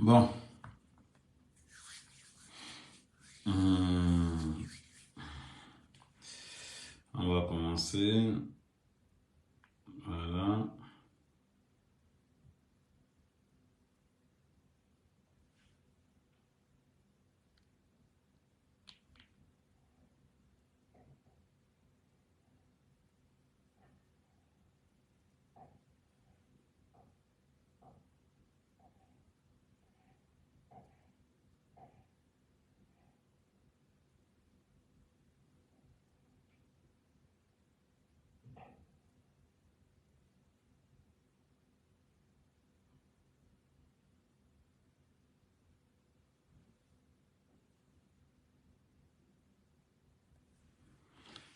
Bon, hum, on va commencer. Voilà.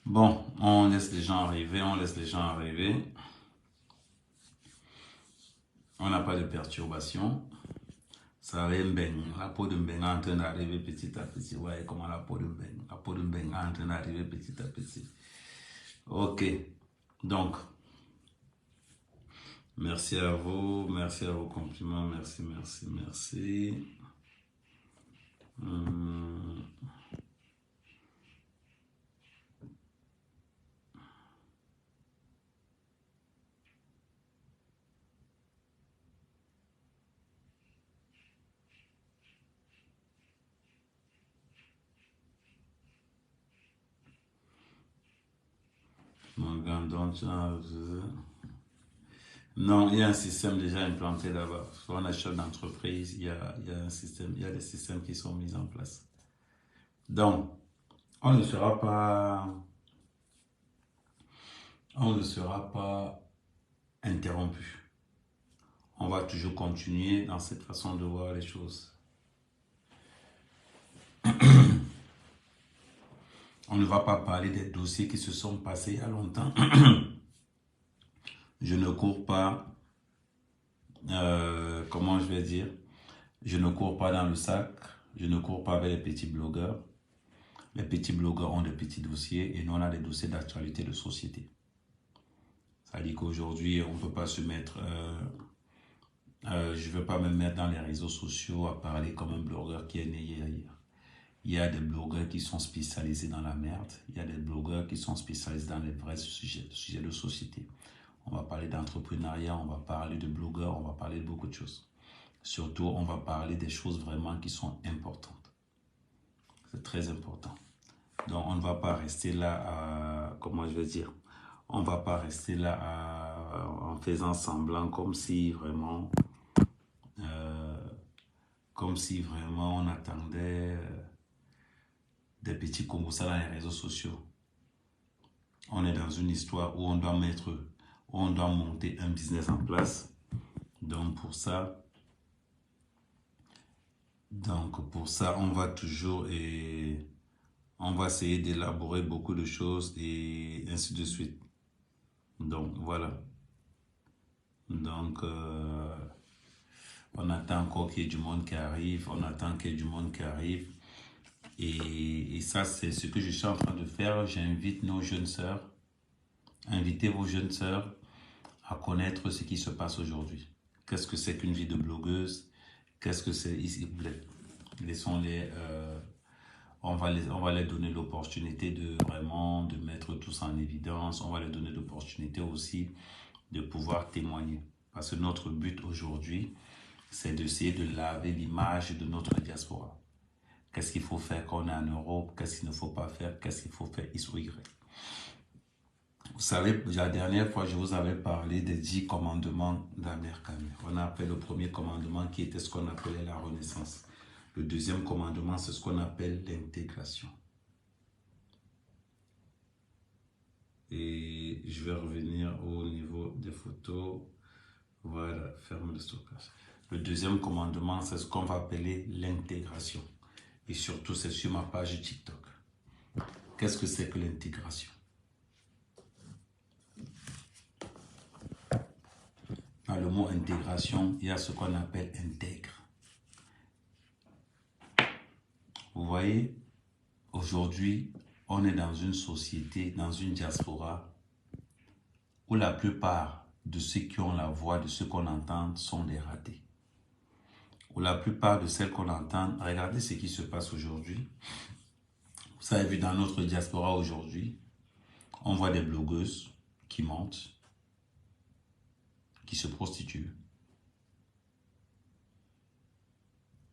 Bon, on laisse les gens arriver, on laisse les gens arriver. On n'a pas de perturbation. Ça va Mbeng. La peau de Mbeng est en train d'arriver petit à petit. Vous voyez comment la peau de Mbeng. La peau de Mbeng est en train d'arriver petit à petit. Ok. Donc, merci à vos compliments. Merci, merci, merci. Hum. Morgan, donc, non, il y a un système déjà implanté là-bas. Quand on achète d'entreprise, il y a un système, il y a des systèmes qui sont mis en place. Donc, on ne sera pas interrompu. On va toujours continuer dans cette façon de voir les choses. On ne va pas parler des dossiers qui se sont passés il y a longtemps. Je ne cours pas, comment je vais dire, je ne cours pas dans le sac, je ne cours pas avec les petits blogueurs. Les petits blogueurs ont des petits dossiers et nous on a des dossiers d'actualité de société. Ça dit qu'aujourd'hui on ne peut pas se mettre, je ne veux pas me mettre dans les réseaux sociaux à parler comme un blogueur qui est né hier. Il y a des blogueurs qui sont spécialisés dans la merde, il y a des blogueurs qui sont spécialisés dans les vrais sujets de société. On va parler d'entrepreneuriat, on va parler de blogueurs, on va parler de beaucoup de choses. Surtout, on va parler des choses vraiment qui sont importantes. C'est très important. Donc, on ne va pas rester là à, comment je vais dire, on ne va pas rester là en faisant semblant comme si vraiment on attendait des petits combos dans les réseaux sociaux. On est dans une histoire où on doit monter un business en place. Donc pour ça, on va toujours on va essayer d'élaborer beaucoup de choses et ainsi de suite. Donc voilà. Donc on attend encore qu'il y ait du monde qui arrive, Et ça, c'est ce que je suis en train de faire. J'invite nos jeunes sœurs, invitez vos jeunes sœurs à connaître ce qui se passe aujourd'hui. Qu'est-ce que c'est qu'une vie de blogueuse? Qu'est-ce que c'est ici? Laissons-les, on va les donner l'opportunité de vraiment de mettre tous en évidence. On va les donner l'opportunité aussi de pouvoir témoigner. Parce que notre but aujourd'hui, c'est d'essayer de laver l'image de notre diaspora. Qu'est-ce qu'il faut faire quand on est en Europe? Qu'est-ce qu'il ne faut pas faire? Qu'est-ce qu'il faut faire X ou Y? Vous savez, la dernière fois, je vous avais parlé des 10 commandements d'Amir Khamenei. On a fait le premier commandement qui était ce qu'on appelait la renaissance. Le deuxième commandement, c'est ce qu'on appelle l'intégration. Et je vais revenir au niveau des photos. Voilà, ferme le stockage. Le deuxième commandement, c'est ce qu'on va appeler l'intégration. Et surtout, c'est sur ma page TikTok. Qu'est-ce que c'est que l'intégration? Dans le mot intégration, il y a ce qu'on appelle intègre. Vous voyez, aujourd'hui, on est dans une société, dans une diaspora, où la plupart de ceux qui ont la voix, de ceux qu'on entend, sont des ratés. ou la plupart de celles qu'on entend, regardez ce qui se passe aujourd'hui. Vous avez vu dans notre diaspora aujourd'hui, on voit des blogueuses qui mentent, qui se prostituent,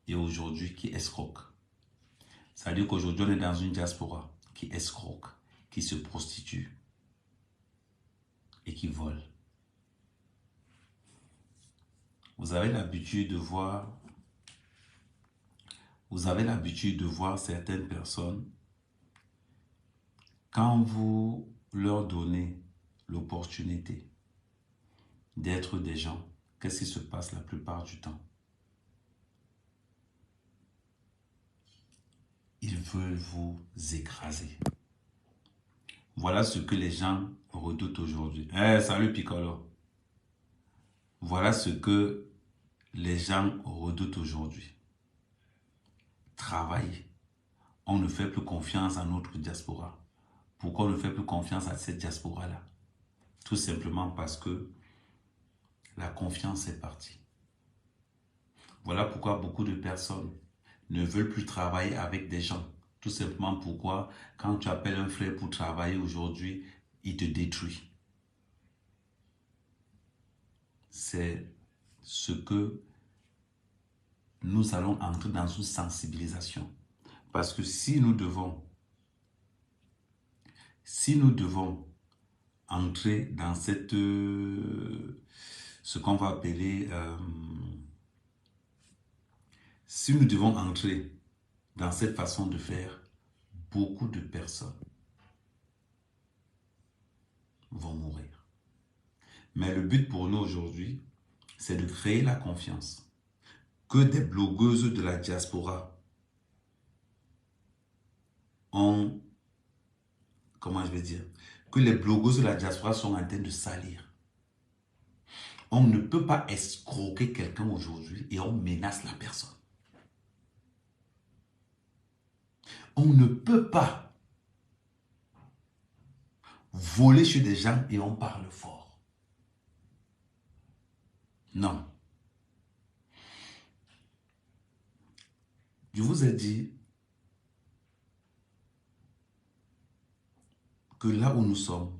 et aujourd'hui qui escroquent. Ça veut dire qu'aujourd'hui on est dans une diaspora qui escroque, qui se prostitue et qui vole. Vous avez l'habitude de voir certaines personnes, quand vous leur donnez l'opportunité d'être des gens, qu'est-ce qui se passe la plupart du temps? Ils veulent vous écraser. Voilà ce que les gens redoutent aujourd'hui. Salut Piccolo. Voilà ce que les gens redoutent aujourd'hui. Travailler. On ne fait plus confiance à notre diaspora. Pourquoi on ne fait plus confiance à cette diaspora-là? Tout simplement parce que la confiance est partie. Voilà pourquoi beaucoup de personnes ne veulent plus travailler avec des gens. Tout simplement pourquoi, quand tu appelles un frère pour travailler aujourd'hui, il te détruit. C'est ce que nous allons entrer dans une sensibilisation. Parce que si nous devons entrer dans cette, ce qu'on va appeler, si nous devons entrer dans cette façon de faire, beaucoup de personnes vont mourir. Mais le but pour nous aujourd'hui, c'est de créer la confiance. Que des blogueuses de la diaspora ont, comment je vais dire, que les blogueuses de la diaspora sont en train de salir. On ne peut pas escroquer quelqu'un aujourd'hui et on menace la personne. On ne peut pas voler chez des gens et on parle fort. Non. Je vous ai dit que là où nous sommes,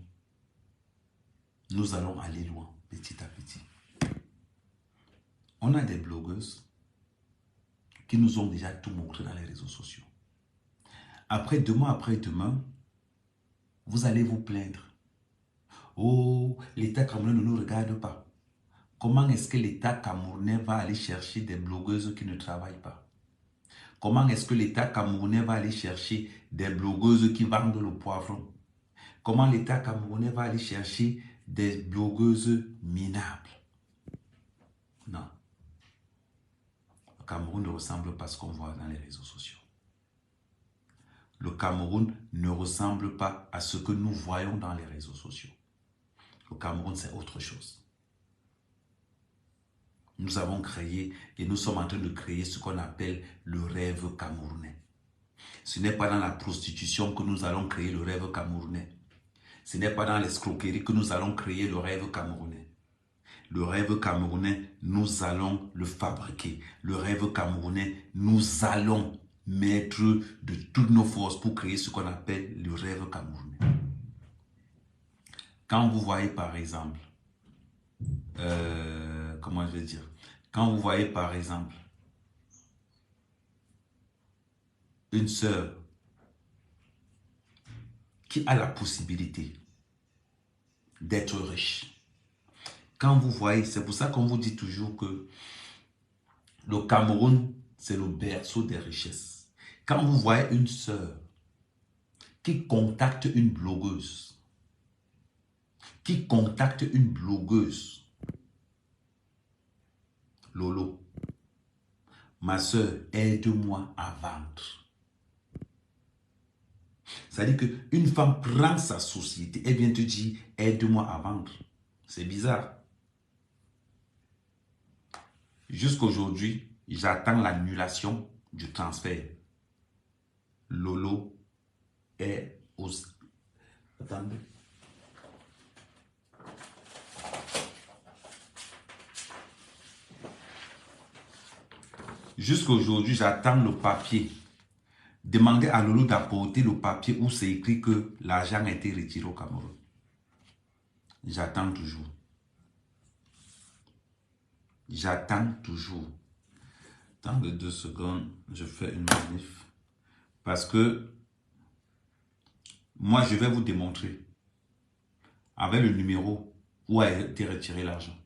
nous allons aller loin, petit à petit. On a des blogueuses qui nous ont déjà tout montré dans les réseaux sociaux. Après demain, vous allez vous plaindre. Oh, l'État camerounais ne nous regarde pas. Comment est-ce que l'État camerounais va aller chercher des blogueuses qui ne travaillent pas? Comment est-ce que l'État camerounais va aller chercher des blogueuses qui vendent le poivron? Comment l'État camerounais va aller chercher des blogueuses minables? Non. Le Cameroun ne ressemble pas à ce qu'on voit dans les réseaux sociaux. Le Cameroun ne ressemble pas à ce que nous voyons dans les réseaux sociaux. Le Cameroun, c'est autre chose. Nous avons créé et nous sommes en train de créer ce qu'on appelle le rêve camerounais. Ce n'est pas dans la prostitution que nous allons créer le rêve camerounais. Ce n'est pas dans l'escroquerie que nous allons créer le rêve camerounais. Le rêve camerounais, nous allons le fabriquer. Le rêve camerounais, nous allons mettre de toutes nos forces pour créer ce qu'on appelle le rêve camerounais. Quand vous voyez par exemple, comment je vais dire, quand vous voyez par exemple une sœur qui a la possibilité d'être riche, quand vous voyez, c'est pour ça qu'on vous dit toujours que le Cameroun, c'est le berceau des richesses. Quand vous voyez une sœur qui contacte une blogueuse, Lolo, ma sœur, aide-moi à vendre. C'est-à-dire qu'une femme prend sa société et vient te dire, aide-moi à vendre. C'est bizarre. Jusqu'aujourd'hui, j'attends l'annulation du transfert. Lolo est aux... Attendez. Jusqu'à aujourd'hui, j'attends le papier. Demandez à Lolo d'apporter le papier où c'est écrit que l'argent a été retiré au Cameroun. J'attends toujours. J'attends toujours. Dans les 2 secondes, je fais une manif. Parce que moi, je vais vous démontrer avec le numéro où a été retiré l'argent.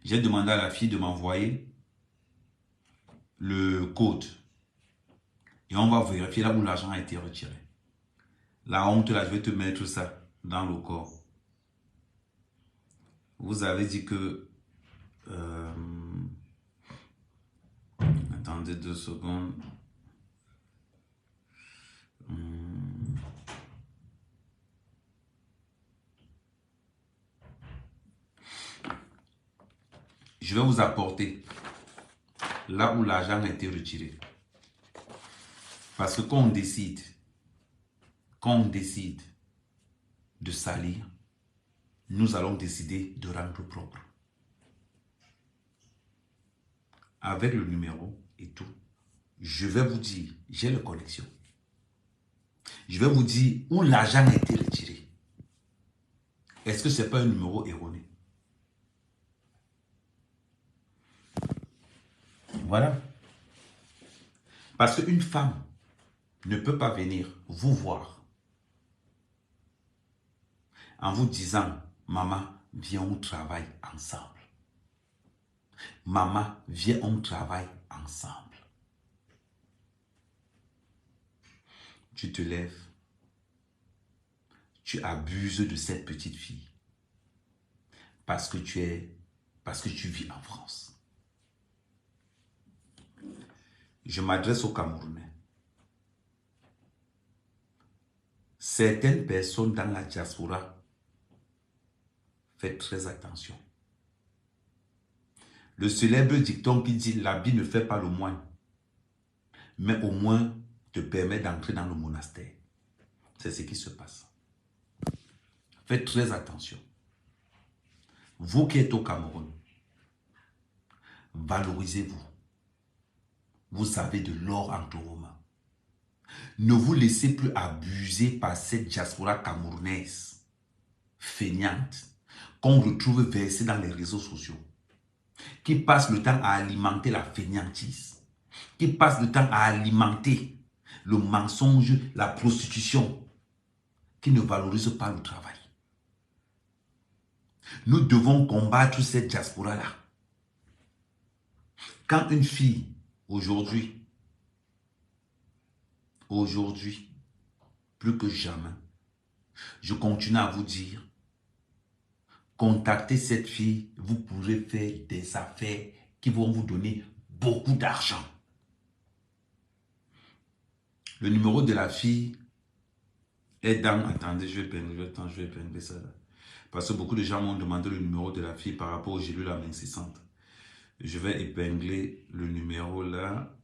J'ai demandé à la fille de m'envoyer le code. Et on va vérifier là où l'argent a été retiré. La honte, là, je vais te mettre ça dans le corps. Vous avez dit que... attendez 2 secondes. Je vais vous apporter là où l'argent a été retiré. Parce que quand on décide de salir, nous allons décider de rendre propre. Avec le numéro et tout, je vais vous dire, j'ai la connexion. Je vais vous dire où l'argent a été retiré. Est-ce que ce n'est pas un numéro erroné? Voilà. Parce qu'une femme ne peut pas venir vous voir en vous disant, maman, viens, on travaille ensemble. Maman, viens, on travaille ensemble. Tu te lèves, tu abuses de cette petite fille parce que tu vis en France. Je m'adresse aux Camerounais. Certaines personnes dans la diaspora, faites très attention. Le célèbre dicton qui dit l'habit ne fait pas le moine, mais au moins te permet d'entrer dans le monastère. C'est ce qui se passe. Faites très attention. Vous qui êtes au Cameroun, valorisez-vous. Vous avez de l'or entre vos mains. Ne vous laissez plus abuser par cette diaspora camerounaise feignante qu'on retrouve versée dans les réseaux sociaux, qui passe le temps à alimenter la feignantise, qui passe le temps à alimenter le mensonge, la prostitution, qui ne valorise pas le travail. Nous devons combattre cette diaspora-là. Quand une fille, aujourd'hui, plus que jamais, je continue à vous dire, contactez cette fille, vous pourrez faire des affaires qui vont vous donner beaucoup d'argent. Le numéro de la fille est dans... Attendez, je vais épingler ça là. Parce que beaucoup de gens m'ont demandé le numéro de la fille par rapport au gélule amincissante. Je vais épingler le numéro là.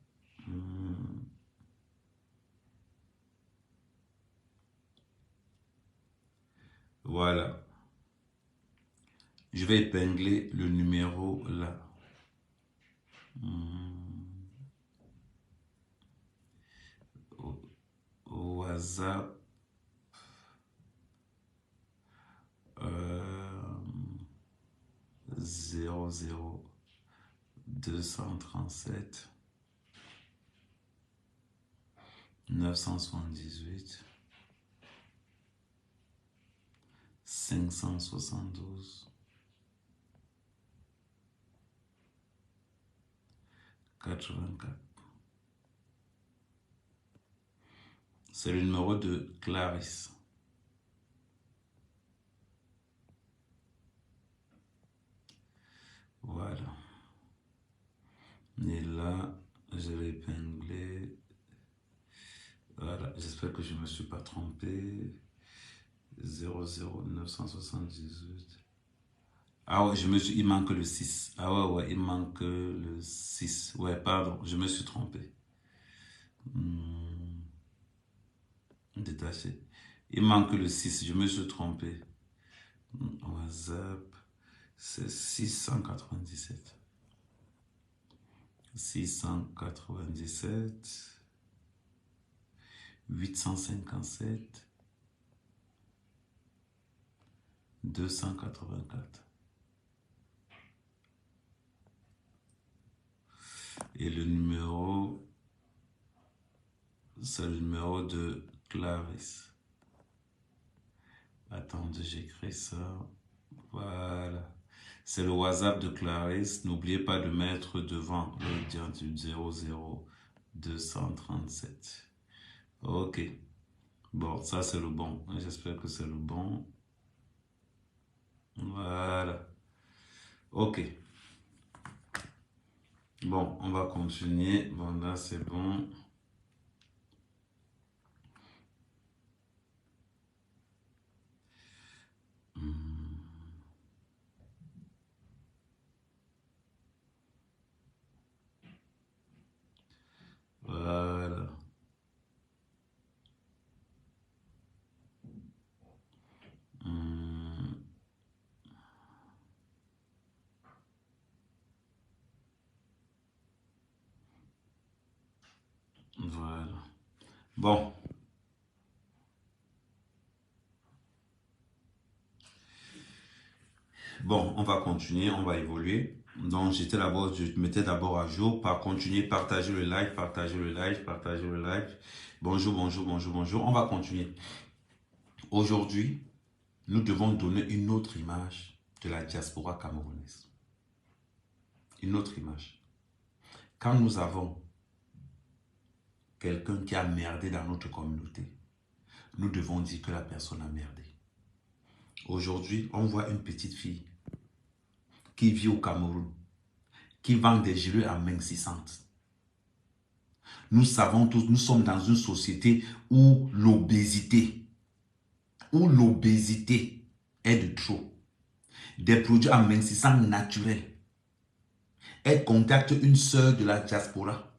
Voilà. Je vais épingler le numéro là. WhatsApp. 00 237 978 572 84. C'est le numéro de Clarisse. Voilà. Et là, je vais épingler. Voilà, j'espère que je ne me suis pas trompé. 00978. Ah ouais, il manque le 6. Ah ouais, il manque le 6. Ouais, pardon, je me suis trompé. Détaché. Il manque le 6, je me suis trompé. WhatsApp, c'est 697. 697, 857, 284. Et le numéro, c'est le numéro de Clarisse. Attendez, j'écris ça. Voilà. C'est le WhatsApp de Clarisse. N'oubliez pas de mettre devant le 00237. Ok. Bon, ça c'est le bon. J'espère que c'est le bon. Voilà. Ok. Bon, on va continuer. Bon, là c'est bon. Voilà. Voilà. Bon. Bon, on va continuer, on va évoluer. Donc, je mettais d'abord à jour par continuer, partager le live, partager le live, partager le live. Bonjour, bonjour, bonjour, bonjour. On va continuer. Aujourd'hui, nous devons donner une autre image de la diaspora camerounaise. Une autre image. Quand nous avons quelqu'un qui a merdé dans notre communauté, nous devons dire que la personne a merdé. Aujourd'hui, on voit une petite fille qui vit au Cameroun, qui vend des gilets à main 600. Nous savons tous, nous sommes dans une société où l'obésité est de trop. Des produits à main 600 naturels. Elle contacte une sœur de la diaspora.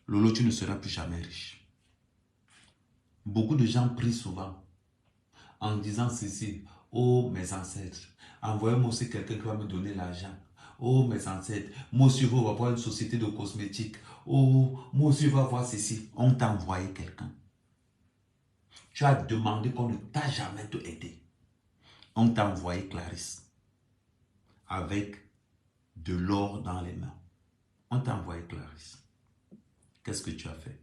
Lolo, tu ne seras plus jamais riche. Beaucoup de gens prient souvent en disant ceci: oh mes ancêtres, envoyez-moi aussi quelqu'un qui va me donner l'argent. Oh mes ancêtres, moi aussi je vais avoir une société de cosmétiques. Oh, moi aussi je vais avoir ceci. On t'a envoyé quelqu'un. Tu as demandé qu'on ne t'a jamais aidé. On t'a envoyé Clarisse avec de l'or dans les mains. On t'a envoyé Clarisse. Qu'est-ce que tu as fait?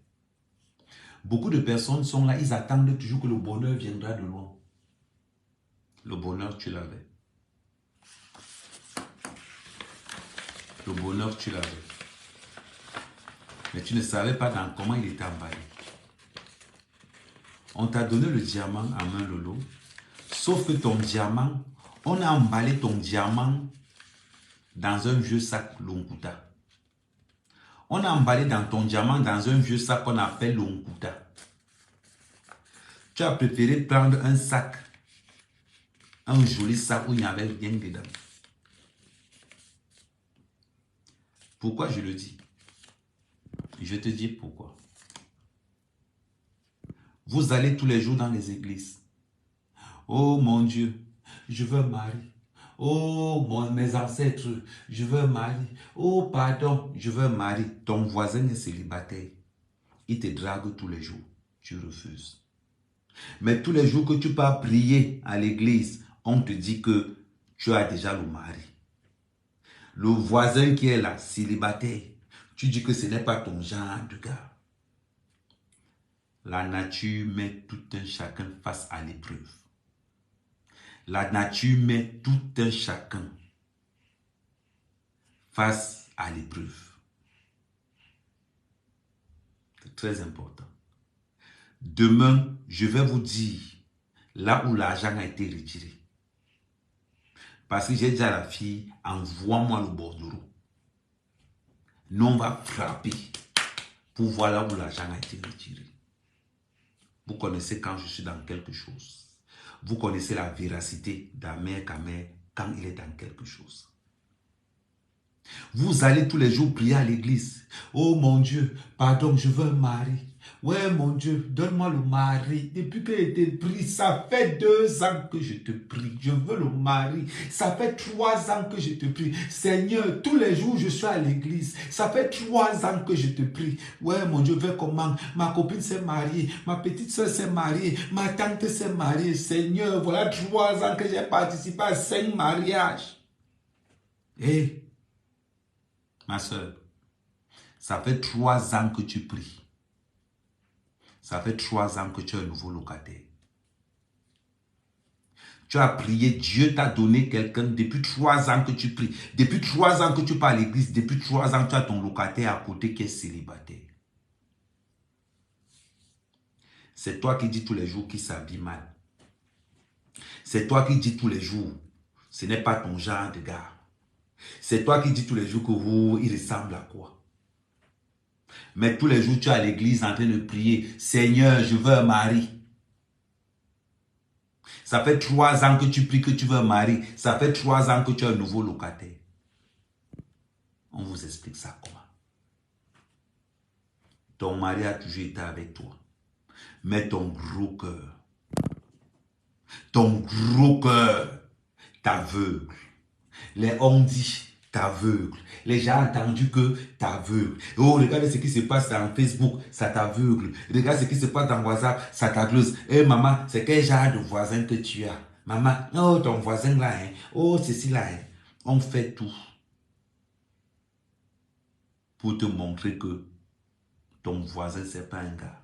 Beaucoup de personnes sont là, ils attendent toujours que le bonheur viendra de loin. Le bonheur, tu l'avais. Le bonheur, tu l'avais. Mais tu ne savais pas dans comment il était emballé. On t'a donné le diamant à main Lolo. Sauf que ton diamant, on a emballé ton diamant dans un vieux sac Lonkuta. On a emballé dans ton diamant dans un vieux sac qu'on appelle Lonkuta. Tu as préféré prendre un sac, un joli sac où il n'y avait rien dedans. Pourquoi je le dis? Je te dis pourquoi. Vous allez tous les jours dans les églises. Oh mon Dieu, je veux un mari. Oh mes ancêtres, je veux un mari. Oh pardon, je veux un mari. Ton voisin est célibataire. Il te drague tous les jours. Tu refuses. Mais tous les jours que tu pars prier à l'église, on te dit que tu as déjà le mari. Le voisin qui est là, célibataire, tu dis que ce n'est pas ton genre de gars. La nature met tout un chacun face à l'épreuve. La nature met tout un chacun face à l'épreuve. C'est très important. Demain, je vais vous dire là où l'argent a été retiré. Parce que j'ai dit à la fille, envoie-moi le bordereau. Nous, on va frapper pour voir là où l'argent a été retiré. Vous connaissez quand je suis dans quelque chose. Vous connaissez la véracité d'Amer Kamer quand il est dans quelque chose. Vous allez tous les jours prier à l'église. Oh mon Dieu, pardon, je veux un mari. Ouais, mon Dieu, donne-moi le mari. Depuis que j'ai pris, ça fait 2 ans que je te prie. Je veux le mari. Ça fait 3 ans que je te prie. Seigneur, tous les jours, je suis à l'église. Ça fait 3 ans que je te prie. Ouais, mon Dieu, fais comment? Ma copine s'est mariée. Ma petite soeur s'est mariée. Ma tante s'est mariée. Seigneur, voilà 3 ans que j'ai participé à 5 mariages. Hé, ma soeur, ça fait 3 ans que tu pries. Ça fait 3 ans que tu es un nouveau locataire. Tu as prié, Dieu t'a donné quelqu'un depuis 3 ans que tu pries. Depuis 3 ans que tu pars à l'église. Depuis 3 ans, tu as ton locataire à côté qui est célibataire. C'est toi qui dis tous les jours qu'il s'habille mal. C'est toi qui dis tous les jours, ce n'est pas ton genre de gars. C'est toi qui dis tous les jours que il ressemble à quoi. Mais tous les jours, tu es à l'église en train de prier. Seigneur, je veux un mari. Ça fait 3 ans que tu pries que tu veux un mari. Ça fait 3 ans que tu es un nouveau locataire. On vous explique ça comment. Ton mari a toujours été avec toi. Mais ton gros cœur t'aveugle. Les on dit t'aveugle. Les gens ont entendu que t'aveugle. Oh, regardez ce qui se passe dans Facebook, ça t'aveugle. Regarde ce qui se passe dans WhatsApp, ça t'aveugle. Eh maman, c'est quel genre de voisin que tu as? Maman, oh ton voisin là, hein? Oh ceci là, hein? On fait tout pour te montrer que ton voisin c'est pas un gars.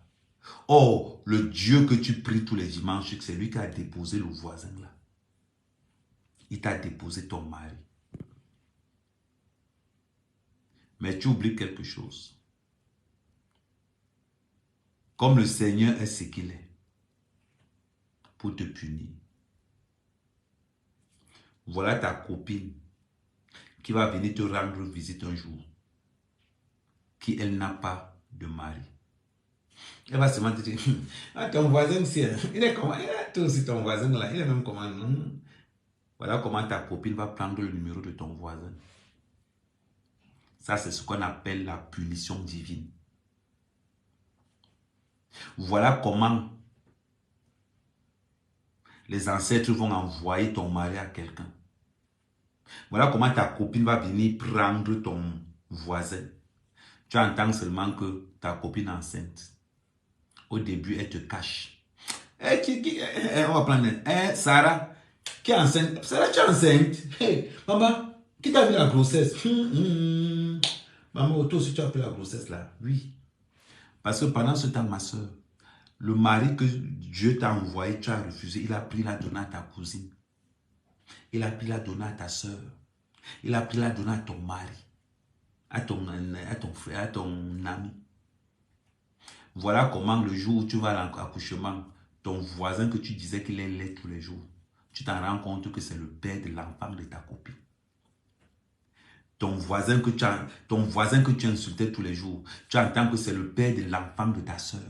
Oh, le Dieu que tu pries tous les dimanches, c'est lui qui a déposé le voisin là. Il t'a déposé ton mari. Mais tu oublies quelque chose. Comme le Seigneur est ce qu'il est, pour te punir. Voilà ta copine qui va venir te rendre visite un jour, qui elle n'a pas de mari. Elle va seulement te dire, ah, ton voisin aussi, il est comment? Toi aussi ton voisin là, il est même comment? Voilà comment ta copine va prendre le numéro de ton voisin. Ça, c'est ce qu'on appelle la punition divine. Voilà comment les ancêtres vont envoyer ton mari à quelqu'un. Voilà comment ta copine va venir prendre ton voisin. Tu entends seulement que ta copine est enceinte. Au début, elle te cache. On va prendre Sarah, qui est enceinte. Sarah, tu es enceinte. Hey, maman, qui t'a mis la grossesse? Maman, toi aussi, tu as pris la grossesse là. Oui. Parce que pendant ce temps, ma soeur, le mari que Dieu t'a envoyé, tu as refusé. Il a pris la donner à ta cousine. Il a pris la donner à ta soeur. Il a pris la donner à ton mari. À ton frère, à ton ami. Voilà comment le jour où tu vas à l'accouchement, ton voisin que tu disais qu'il est laid tous les jours, tu t'en rends compte que c'est le père de l'enfant de ta copine. Ton voisin que tu insultais tous les jours, tu entends que c'est le père de l'enfant de ta soeur.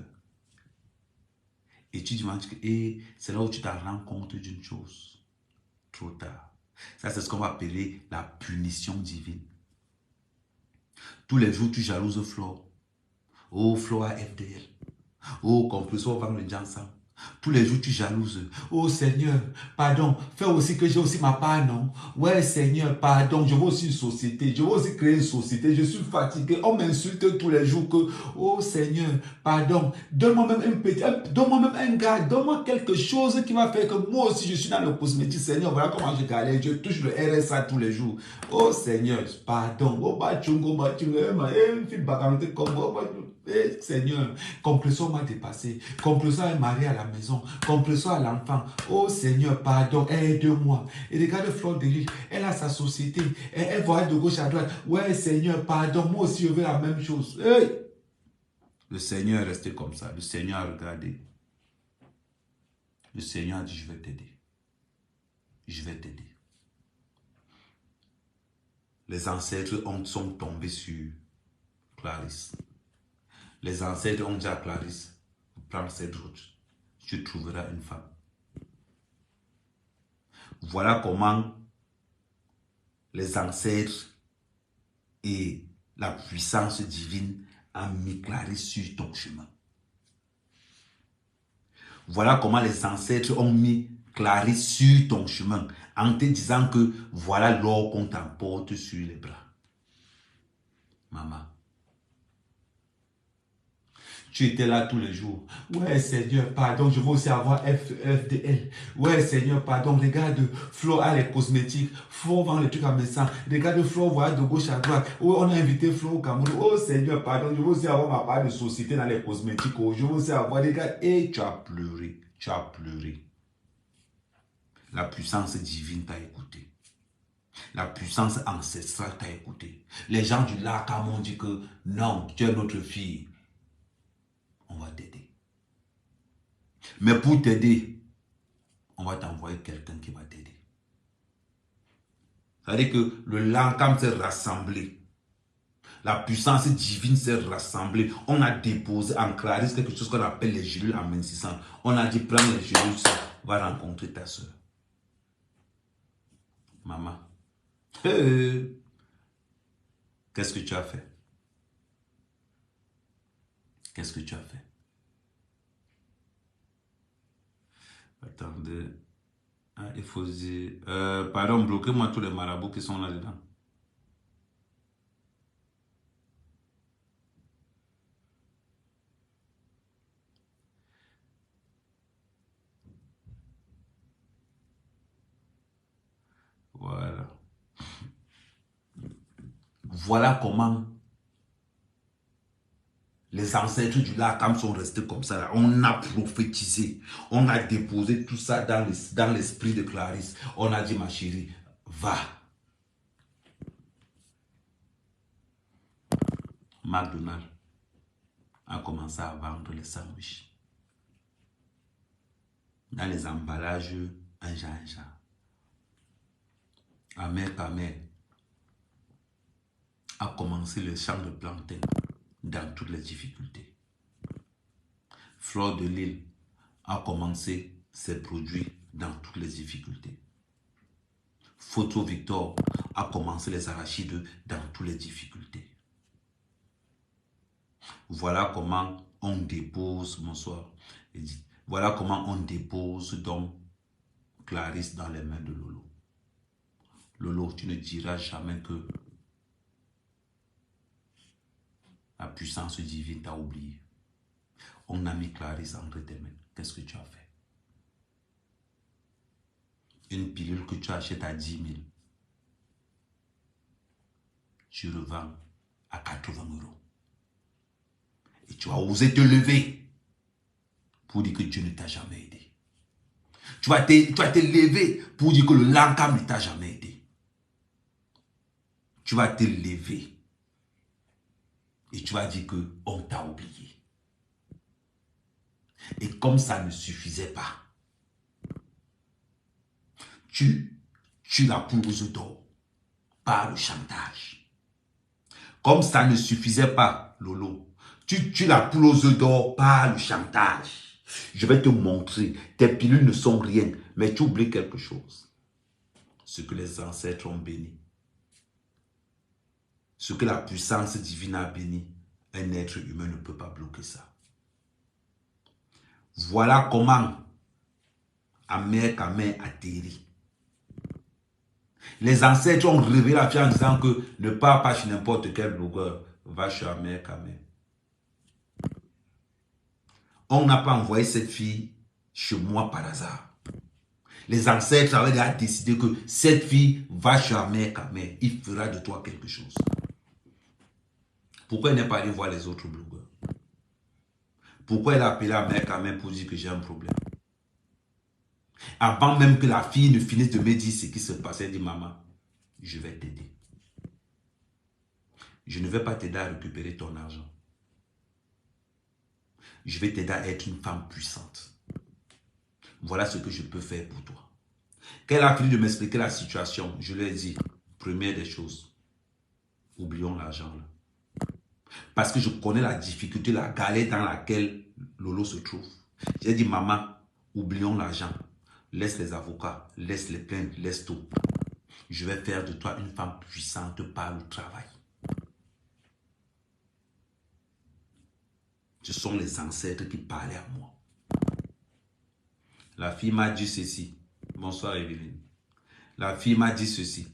Et tu te demandes que c'est là où tu t'en rends compte d'une chose. Trop tard. Ça, c'est ce qu'on va appeler la punition divine. Tous les jours, tu jalouses Flore. Oh, Flore a FDL. Oh, Compresso, on va me le dire ensemble. Tous les jours, tu jalouses. Oh Seigneur, pardon, fais aussi que j'ai aussi ma part, non? Ouais Seigneur, pardon, je veux aussi une société. Je veux aussi créer une société. Je suis fatigué. On m'insulte tous les jours que, oh Seigneur, pardon, donne-moi même un petit, donne-moi même un gars, donne-moi quelque chose qui va faire que moi aussi je suis dans le cosmétique. Seigneur, voilà comment je galère. Je touche le RSA tous les jours. Oh Seigneur, pardon. Oh, Seigneur, Compresso m'a dépassé. Compresso est marié à la maison. Compresso à l'enfant. Oh Seigneur, pardon, aide-moi. Et regarde Flore de Lys, elle a sa société. Elle voit de gauche à droite. Ouais Seigneur, pardon, moi aussi je veux la même chose. Hey! Le Seigneur est resté comme ça. Le Seigneur a regardé. Le Seigneur a dit, je vais t'aider. Je vais t'aider. Les ancêtres sont tombés sur Clarisse. Les ancêtres ont dit à Clarisse, prends cette route, tu trouveras une femme. Voilà comment les ancêtres et la puissance divine ont mis Clarisse sur ton chemin. Voilà comment les ancêtres ont mis Clarisse sur ton chemin en te disant que voilà l'or qu'on t'emporte sur les bras. Maman. Tu étais là tous les jours. Ouais, Seigneur, pardon, je veux aussi avoir FDL. Ouais, Seigneur, pardon, regarde, Flo a les cosmétiques. Flo vend les trucs à médecin. Regarde, Flo voit de gauche à droite. Oh, on a invité Flo au Cameroun. Oh, Seigneur, pardon, je veux aussi avoir ma part de société dans les cosmétiques. Oh, je veux aussi avoir des gars. Et tu as pleuré. Tu as pleuré. La puissance divine t'a écouté. La puissance ancestrale t'a écouté. Les gens du lac m'ont dit que non, tu es notre fille. On va t'aider. Mais pour t'aider, on va t'envoyer quelqu'un qui va t'aider. C'est-à-dire que le Lancam s'est rassemblé. La puissance divine s'est rassemblée. On a déposé en Clarisse quelque chose qu'on appelle les gélules amincissantes. On a dit, prends les gélules, ça va rencontrer ta soeur. Maman. Qu'est-ce que tu as fait? Qu'est-ce que tu as fait? Attendez. Ah, il faut dire... pardon, bloquez-moi tous les marabouts qui sont là-dedans. Voilà. Voilà comment les ancêtres du Lakam sont restés comme ça. Là. On a prophétisé. On a déposé tout ça dans l'esprit de Clarisse. On a dit, ma chérie, va. McDonald's a commencé à vendre les sandwichs. Dans les emballages, un genre. Amer a commencé le champ de plantain dans toutes les difficultés. Fleur de Lille a commencé ses produits dans toutes les difficultés. Photo Victor a commencé les arachides dans toutes les difficultés. Voilà comment on dépose, bonsoir, voilà comment on dépose donc Clarisse dans les mains de Lolo. Lolo, tu ne diras jamais que la puissance divine t'a oublié. On a mis Clarisse entre tes mains. Qu'est-ce que tu as fait? Une pilule que tu achètes à 10 000, tu revends à 80 €. Et tu as osé te lever pour dire que Dieu ne t'a jamais aidé. Tu vas te lever pour dire que le Lancam ne t'a jamais aidé. Tu vas te lever et tu vas dire qu'on t'a oublié. Et comme ça ne suffisait pas, tu la poule aux œufs d'or par le chantage. Comme ça ne suffisait pas, Lolo, tu la poule aux œufs d'or par le chantage. Je vais te montrer, tes pilules ne sont rien, mais tu oublies quelque chose. Ce que les ancêtres ont béni. Ce que la puissance divine a béni, un être humain ne peut pas bloquer ça. Voilà comment Amer Kamen atterrit. Les ancêtres ont révélé la fille en disant que ne pars pas chez n'importe quel blogueur, va chez Amer Kamen. On n'a pas envoyé cette fille chez moi par hasard. Les ancêtres avaient déjà décidé que cette fille va chez Amer Kamen. Il fera de toi quelque chose. Pourquoi elle n'est pas allée voir les autres blogueurs? Pourquoi elle a appelé Amer Kamen pour dire que j'ai un problème? Avant même que la fille ne finisse de me dire ce qui se passait, elle dit, maman, je vais t'aider. Je ne vais pas t'aider à récupérer ton argent. Je vais t'aider à être une femme puissante. Voilà ce que je peux faire pour toi. Quand elle a fini de m'expliquer la situation, je lui ai dit, première des choses, oublions l'argent là. Parce que je connais la difficulté, la galère dans laquelle Lolo se trouve. J'ai dit, maman, oublions l'argent. Laisse les avocats, laisse les plaintes, laisse tout. Je vais faire de toi une femme puissante par le travail. Ce sont les ancêtres qui parlaient à moi. La fille m'a dit ceci. Bonsoir Evelyne. La fille m'a dit ceci.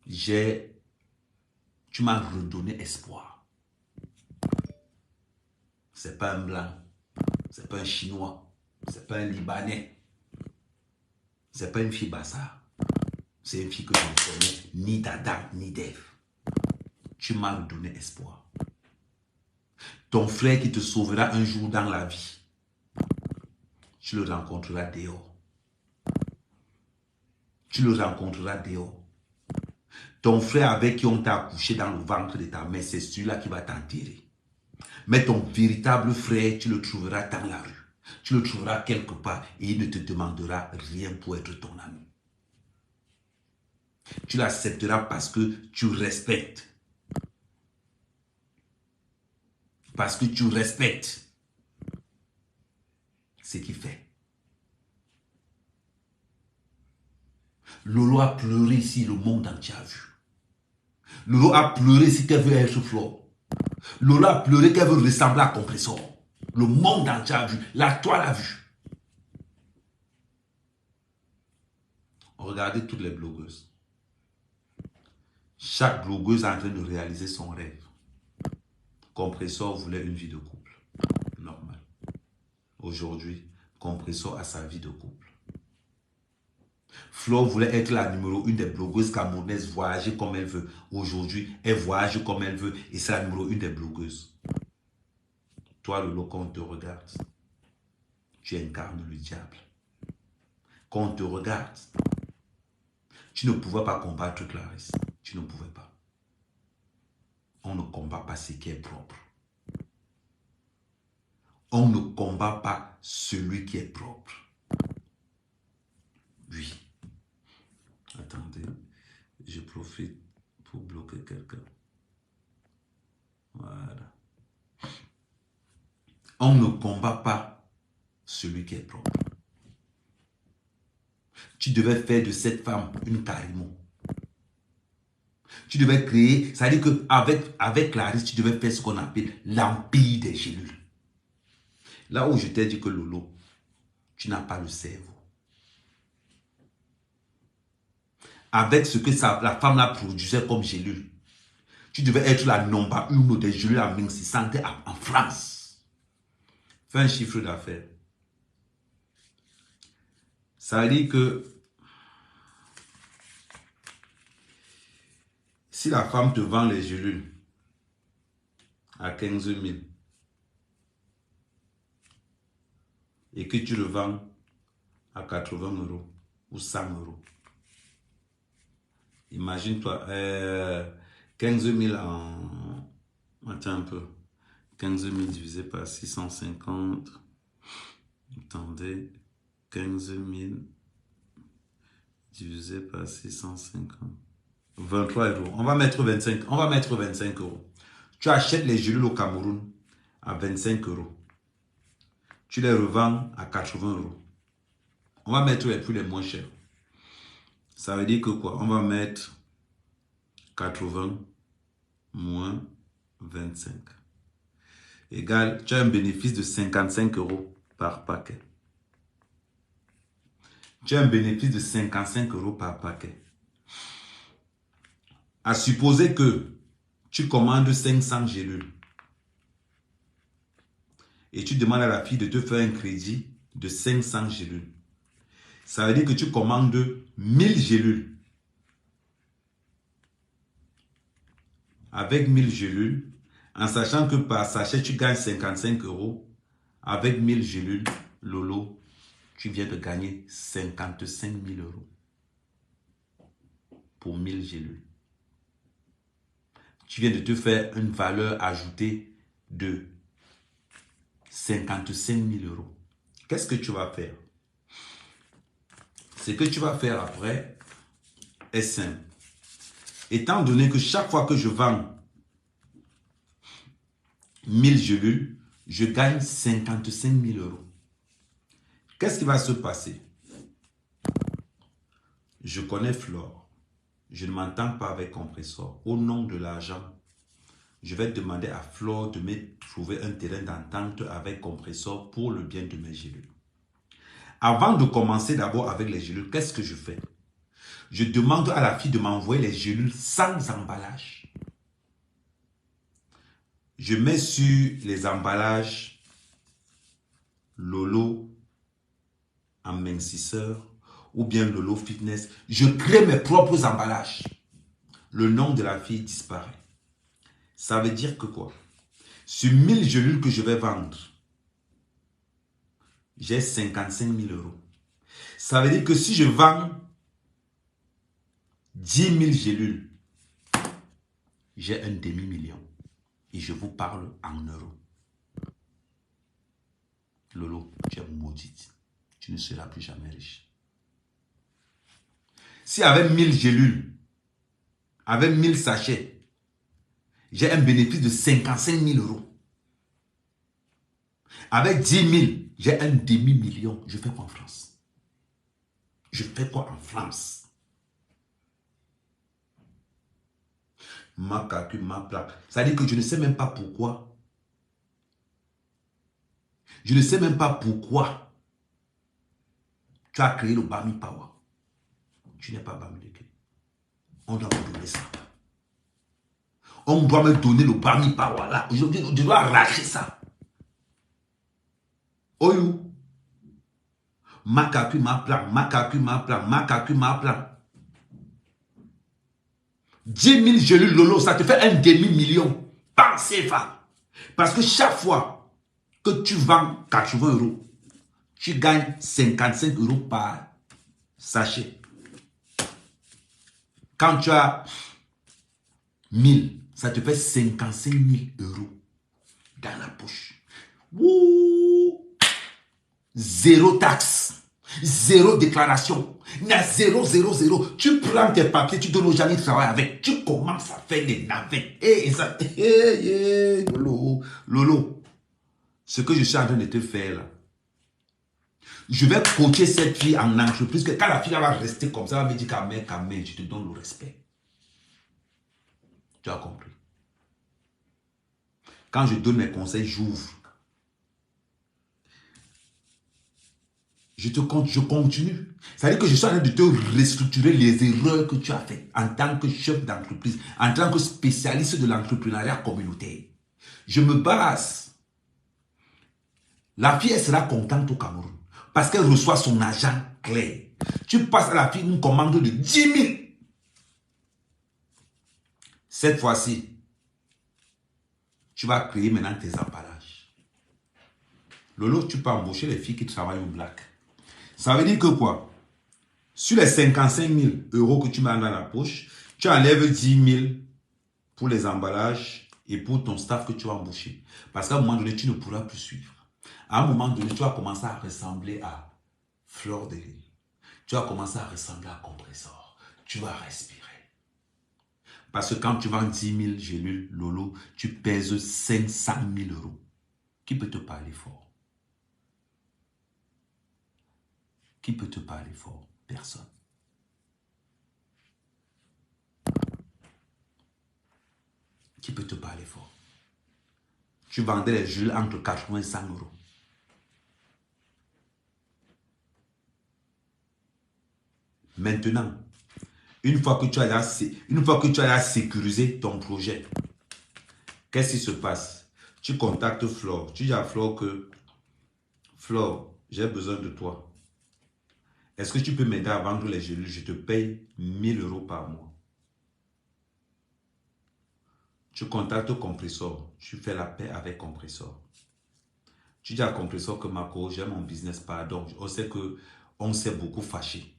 Tu m'as redonné espoir. C'est pas un blanc. C'est pas un chinois. C'est pas un libanais. C'est pas une fille bassa. C'est une fille que je ne connais ni d'Adam ni d'Ève. Tu m'as redonné espoir. Ton frère qui te sauvera un jour dans la vie, tu le rencontreras dehors. Tu le rencontreras dehors. Ton frère avec qui on t'a accouché dans le ventre de ta mère, c'est celui-là qui va t'enterrer. Mais ton véritable frère, tu le trouveras dans la rue. Tu le trouveras quelque part et il ne te demandera rien pour être ton ami. Tu l'accepteras parce que tu respectes. Parce que tu respectes ce qu'il fait. Lolo a pleuré ici, le monde entier a vu. Lolo a pleuré ici qu'elle veut être Flo. Lolo a pleuré qu'elle veut ressembler à Compressor. Le monde entier a vu. La toile a vu. Regardez toutes les blogueuses. Chaque blogueuse est en train de réaliser son rêve. Compressor voulait une vie de couple. Normal. Aujourd'hui, Compressor a sa vie de couple. Flo voulait être la numéro 1 des blogueuses camerounaises, voyager comme elle veut. Aujourd'hui, elle voyage comme elle veut et c'est la numéro 1 des blogueuses. Toi, Lolo, quand on te regarde, tu incarnes le diable. Quand on te regarde, tu ne pouvais pas combattre Clarisse. Tu ne pouvais pas. On ne combat pas ce qui est propre. On ne combat pas celui qui est propre. Oui. Attendez, je profite pour bloquer quelqu'un. Voilà. On ne combat pas celui qui est propre. Tu devais faire de cette femme une carimo. Tu devais créer, c'est-à-dire qu'avec Clarisse, tu devais faire ce qu'on appelle l'empire des gélules. Là où je t'ai dit que Lolo, tu n'as pas le cerveau. Avec ce que la femme la produisait comme gélule, tu devais être la number 1 des gélules amincissantes en France. Fais un chiffre d'affaires. Ça veut dire que si la femme te vend les gélules à 15 000 et que tu le vends à 80 € ou 100 €, imagine-toi, 15 000 en... Attends un peu. 15 000 divisé par 650. Attendez. 15 000 divisé par 650. 23 €. On va mettre 25. On va mettre 25 €. Tu achètes les gélules au Cameroun à 25 €. Tu les revends à 80 €. On va mettre les prix les moins chers. Ça veut dire que quoi? On va mettre 80 moins 25. Égal, tu as un bénéfice de 55 € par paquet. Tu as un bénéfice de 55 € par paquet. À supposer que tu commandes 500 gélules et tu demandes à la fille de te faire un crédit de 500 gélules. Ça veut dire que tu commandes 1000 gélules. Avec 1000 gélules, en sachant que par sachet, tu gagnes 55 €, avec 1000 gélules, Lolo, tu viens de gagner 55 000 € pour 1000 gélules. Tu viens de te faire une valeur ajoutée de 55 000 €. Qu'est-ce que tu vas faire? Ce que tu vas faire après est simple. Étant donné que chaque fois que je vends 1000 gélules, je gagne 55 000 €. Qu'est-ce qui va se passer? Je connais Flore. Je ne m'entends pas avec Compressor. Au nom de l'argent, je vais demander à Flore de me trouver un terrain d'entente avec Compressor pour le bien de mes gélules. Avant de commencer d'abord avec les gélules, qu'est-ce que je fais? Je demande à la fille de m'envoyer les gélules sans emballage. Je mets sur les emballages Lolo amincisseur ou bien Lolo Fitness. Je crée mes propres emballages. Le nom de la fille disparaît. Ça veut dire que quoi? Sur 1000 gélules que je vais vendre, j'ai 55 000 euros. Ça veut dire que si je vends 10 000 gélules, j'ai un demi-million. Et je vous parle en euros. Lolo, tu es maudite. Tu ne seras plus jamais riche. Si avec 1000 gélules, avec 1000 sachets, j'ai un bénéfice de 55 000 euros. Avec 10 000, j'ai un demi-million. Je fais quoi en France? Je fais quoi en France? Ma calcul, ma plaque. Ça veut dire que je ne sais même pas pourquoi. Je ne sais même pas pourquoi tu as créé le Bami Power. Tu n'es pas Bami Leke. On doit me donner ça. On doit me donner le Bami Power là. Je dois arracher ça. Oyou. Ma calcul, ma plaque. Ma calcul, ma plaque. Ma calcul, ma plaque. 10 000 gélules Lolo, ça te fait un demi-million. Pensez pas. Parce que chaque fois que tu vends 80 euros, tu gagnes 55 euros par sachet. Quand tu as 1000, ça te fait 55 000 euros dans la poche. Ouh! Zéro taxe, zéro déclaration. Il y a 0, 0, 0. Tu prends tes papiers, tu donnes aux gens qui travaillent avec. Tu commences à faire des navettes. Lolo, Lolo, ce que je suis en train de te faire là, je vais coacher cette fille en entreprise que quand la fille va rester comme ça, elle va me dire quand même, je te donne le respect. Tu as compris? Quand je donne mes conseils, j'ouvre. Je continue. C'est-à-dire que je suis en train de te restructurer les erreurs que tu as faites en tant que chef d'entreprise, en tant que spécialiste de l'entrepreneuriat communautaire. Je me base. La fille, elle sera contente au Cameroun parce qu'elle reçoit son argent clair. Tu passes à la fille une commande de 10 000. Cette fois-ci, tu vas créer maintenant tes emballages. Lolo, tu peux embaucher les filles qui travaillent au black. Ça veut dire que quoi? Sur les 55 000 euros que tu mets dans la poche, tu enlèves 10 000 pour les emballages et pour ton staff que tu vas embaucher. Parce qu'à un moment donné, tu ne pourras plus suivre. À un moment donné, tu vas commencer à ressembler à Fleur de Lys. Tu vas commencer à ressembler à Compressor. Tu vas respirer. Parce que quand tu vends 10 000 gélules, Lolo, tu pèses 500 000 euros. Qui peut te parler fort? Qui peut te parler fort? Personne. Qui peut te parler fort? Tu vendais les gélules entre 80 et 100 euros. Maintenant, une fois que tu as sécurisé ton projet, qu'est-ce qui se passe? Tu contactes Flore. Tu dis à Flore que Flore, j'ai besoin de toi. Est-ce que tu peux m'aider à vendre les gélules? Je te paye 1 000 euros par mois. Tu contactes Compressor. Tu fais la paix avec Compressor. Tu dis à Compressor que Marco, j'ai mon business, pardon. On sait que on s'est beaucoup fâché.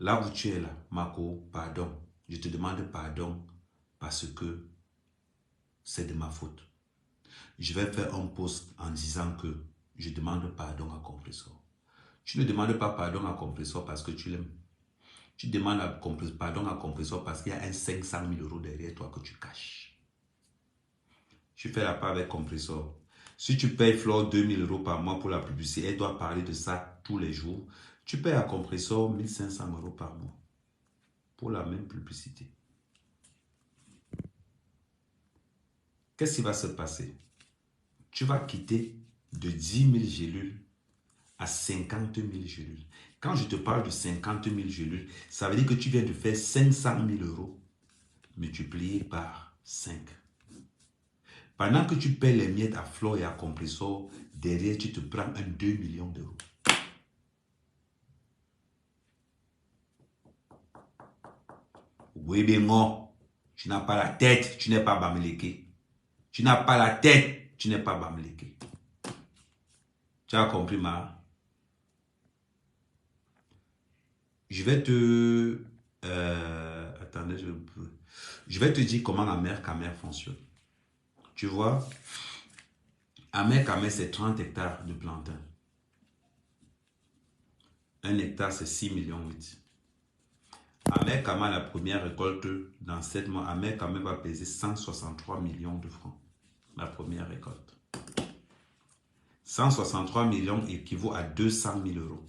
Là où tu es là, Marco, pardon. Je te demande pardon parce que c'est de ma faute. Je vais faire un post en disant que je demande pardon à Compressor. Tu ne demandes pas pardon à Compressor parce que tu l'aimes. Tu demandes pardon à Compressor parce qu'il y a un 500 000 euros derrière toi que tu caches. Tu fais la part avec Compressor. Si tu payes Flore 2 000 euros par mois pour la publicité, elle doit parler de ça tous les jours. Tu payes à Compressor 1 500 euros par mois pour la même publicité. Qu'est-ce qui va se passer? Tu vas quitter de 10 000 gélules à 50 000 gélules. Quand je te parle de 50 000 gélules, ça veut dire que tu viens de faire 500 000 euros multiplié par 5. Pendant que tu paies les miettes à Flow et à Compressor, derrière, tu te prends un 2 millions d'euros. Oui, bien, non. Tu n'as pas la tête, tu n'es pas Bamileke. Tu n'as pas la tête, tu n'es pas Bamileke. Tu as compris, ma? Je vais te... attendez, je vais te dire comment la mère Camer fonctionne. Tu vois, Amer Camer, c'est 30 hectares de plantain. 1 hectare, c'est 6,8 millions. Amer Camer, la première récolte, dans 7 mois, Amer Camer va peser 163 millions de francs. La première récolte. 163 millions équivaut à 200 000 euros.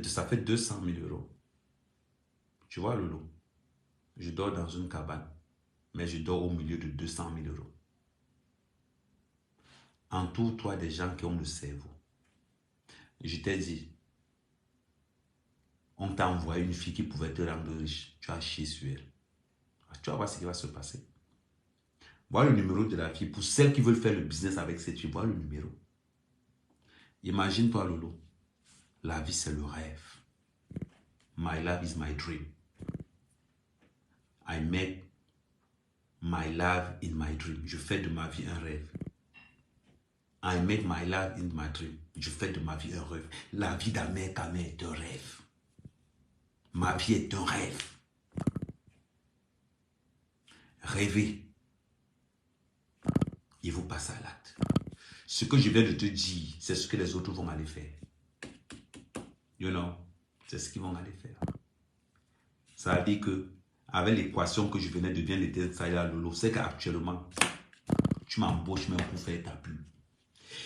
Ça fait 200 000 euros. Tu vois, Lolo, je dors dans une cabane, mais je dors au milieu de 200 000 euros. Entoure-toi des gens qui ont le cerveau. Je t'ai dit, on t'a envoyé une fille qui pouvait te rendre riche. Tu as chié sur elle. Tu vas voir ce qui va se passer. Voilà le numéro de la fille. Pour celles qui veulent faire le business avec cette fille, voilà le numéro. Imagine-toi, Lolo. La vie, c'est le rêve. My love is my dream. I make my love in my dream. Je fais de ma vie un rêve. I make my love in my dream. Je fais de ma vie un rêve. La vie d'Amer Camer est un rêve. Ma vie est un rêve. Rêvez. Et vous passez à l'acte. Ce que je viens de te dire, c'est ce que les autres vont aller faire. You know, c'est ce qu'ils vont aller faire. Ça veut dire que, avec l'équation que je venais de bien détailler à Lolo, c'est qu'actuellement, tu m'embauches même pour faire ta pub.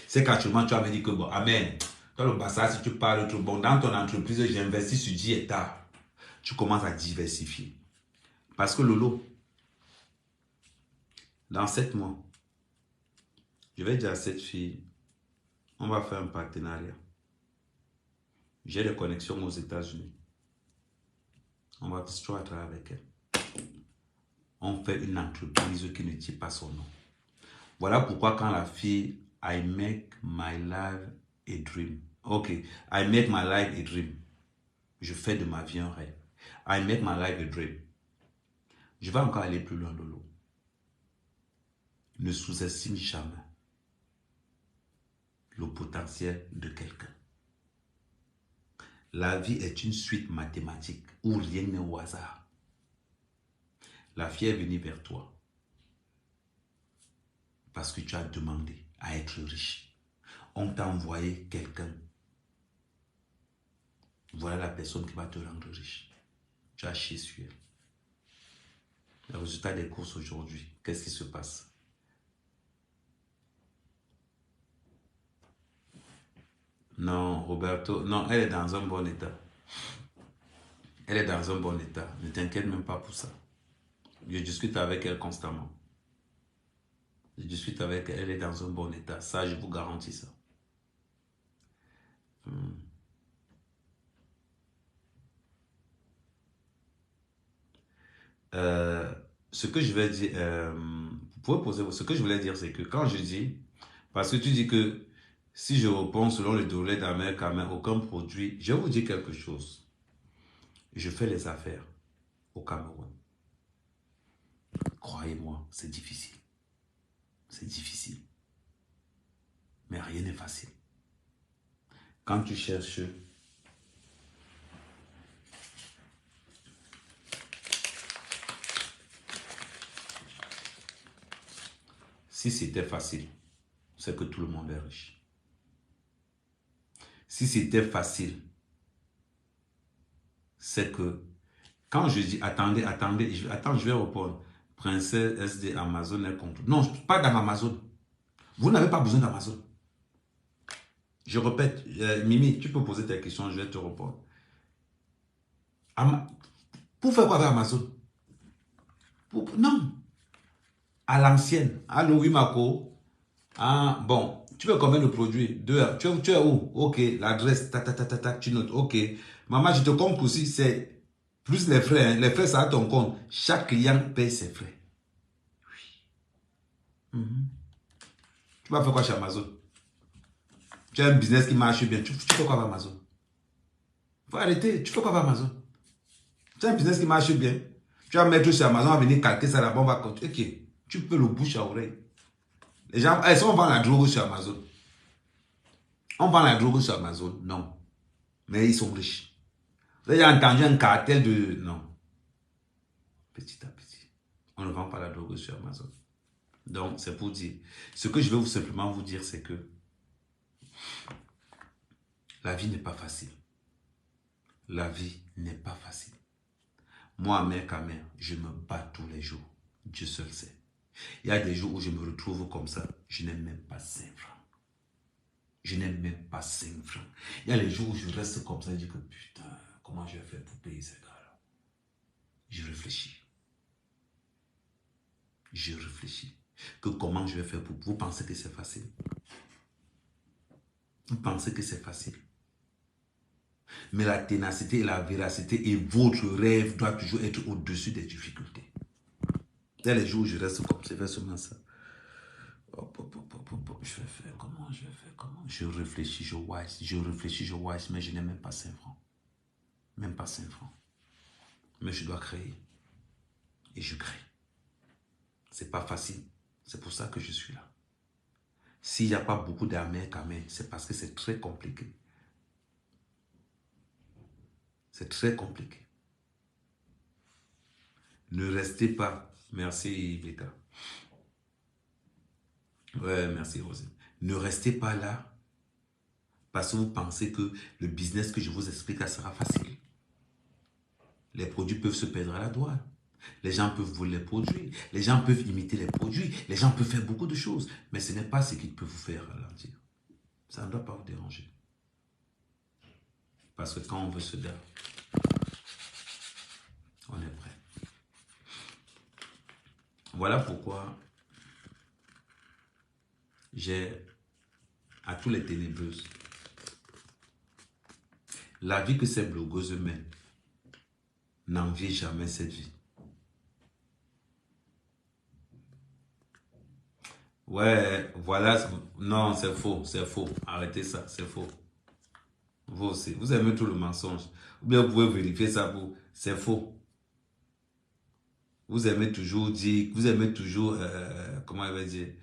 C'est qu'actuellement, tu vas me dire que, bon, amen, dans le passage, si tu parles trop bon, dans ton entreprise, j'ai investi sur 10 hectares. Tu commences à diversifier. Parce que Lolo, dans 7 mois, je vais dire à cette fille, on va faire un partenariat. J'ai des connexions aux États-Unis. On va travailler avec elle. On fait une entreprise qui ne dit pas son nom. Voilà pourquoi quand la fille, I make my life a dream. Ok, I make my life a dream. Je fais de ma vie un rêve. I make my life a dream. Je vais encore aller plus loin, Lolo. Ne sous-estime jamais le potentiel de quelqu'un. La vie est une suite mathématique où rien n'est au hasard. La fille est venue vers toi parce que tu as demandé à être riche. On t'a envoyé quelqu'un. Voilà la personne qui va te rendre riche. Tu as chié sur elle. Le résultat des courses aujourd'hui, qu'est-ce qui se passe? Non, Roberto, non, elle est dans un bon état. Elle est dans un bon état. Ne t'inquiète même pas pour ça. Je discute avec elle constamment. Je discute avec elle, elle est dans un bon état. Ça, je vous garantis ça. Ce que je vais dire, vous pouvez poser, ce que je voulais dire, c'est que quand je dis, parce que tu dis que si je réponds selon le délai d'Amer Camer, aucun produit, je vais vous dire quelque chose. Je fais les affaires au Cameroun. Croyez-moi, c'est difficile. C'est difficile. Mais rien n'est facile. Quand tu cherches si c'était facile, c'est que tout le monde est riche. Si c'était facile, c'est que quand je dis attendez, je vais répondre. Princesse SD Amazon est contre. Non, pas dans Amazon. Vous n'avez pas besoin d'Amazon. Je répète, Mimi, tu peux poser tes questions, je vais te répondre. Pour faire quoi avec Amazon? Non. À l'ancienne. Allô, oui, Marco. Ah, bon, tu veux combien de produits? Tu es où? Ok, l'adresse, tu notes. Ok, maman, je te compte aussi, c'est plus les frais. Hein. Les frais, ça à ton compte. Chaque client paye ses frais. Mhm. Tu vas faire quoi chez Amazon? Tu as un business qui marche bien. Tu fais quoi avec Amazon? Faut arrêter. Tu fais quoi avec Amazon? Tu as un business qui marche bien. Tu vas mettre sur Amazon, on va venir calquer ça là-bas, on va continuer. Ok, tu peux le bouche à oreille. Les gens, est-ce qu'on vend la drogue sur Amazon? On vend la drogue sur Amazon? Non. Mais ils sont riches. Vous avez entendu un cartel de... Non. Petit à petit. On ne vend pas la drogue sur Amazon. Donc, c'est pour dire. Ce que je veux simplement vous dire, c'est que la vie n'est pas facile. La vie n'est pas facile. Moi, mère qu'à mère, je me bats tous les jours. Dieu seul sait. Il y a des jours où je me retrouve comme ça. Je n'ai même pas 5 francs. Je n'ai même pas 5 francs. Il y a les jours où je reste comme ça et je dis que putain, comment je vais faire pour payer ces gars-là? Je réfléchis. Je réfléchis. Que comment je vais faire pour... Vous pensez que c'est facile? Vous pensez que c'est facile? Mais la ténacité et la véracité et votre rêve doivent toujours être au-dessus des difficultés. Il y a les jours où je reste comme ça, je fais seulement ça. Je vais faire comment? Je vais faire comment? Je réfléchis, je wise. Je réfléchis, je wise, mais je n'ai même pas 5 francs. Même pas 5 francs. Mais je dois créer. Et je crée. C'est pas facile. C'est pour ça que je suis là. S'il n'y a pas beaucoup d'armées, c'est parce que c'est très compliqué. C'est très compliqué. Ne restez pas. Merci, Becca. Ouais, merci, Rosé. Ne restez pas là parce que vous pensez que le business que je vous explique ça sera facile. Les produits peuvent se perdre à la douane. Les gens peuvent voler les produits. Les gens peuvent imiter les produits. Les gens peuvent faire beaucoup de choses. Mais ce n'est pas ce qui peut vous faire ralentir. Ça ne doit pas vous déranger. Parce que quand on veut se battre, on est prêt. Voilà pourquoi j'ai à tous les ténébreuses la vie que ces blogueuses mènent. N'enviez jamais cette vie. Ouais, voilà. Non, c'est faux, c'est faux. Arrêtez ça, c'est faux. Vous aussi, vous aimez tout le mensonge. Ou bien vous pouvez vérifier ça pour... C'est faux. Vous aimez toujours dire... Vous aimez toujours... comment il va dire?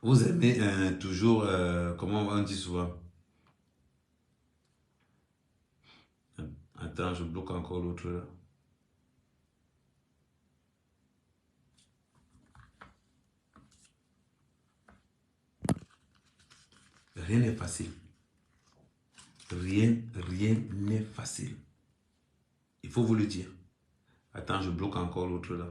Vous aimez toujours... comment on dit souvent? Attends, je bloque encore l'autre là. Rien n'est facile. Rien n'est facile. Il faut vous le dire. Attends, je bloque encore l'autre là.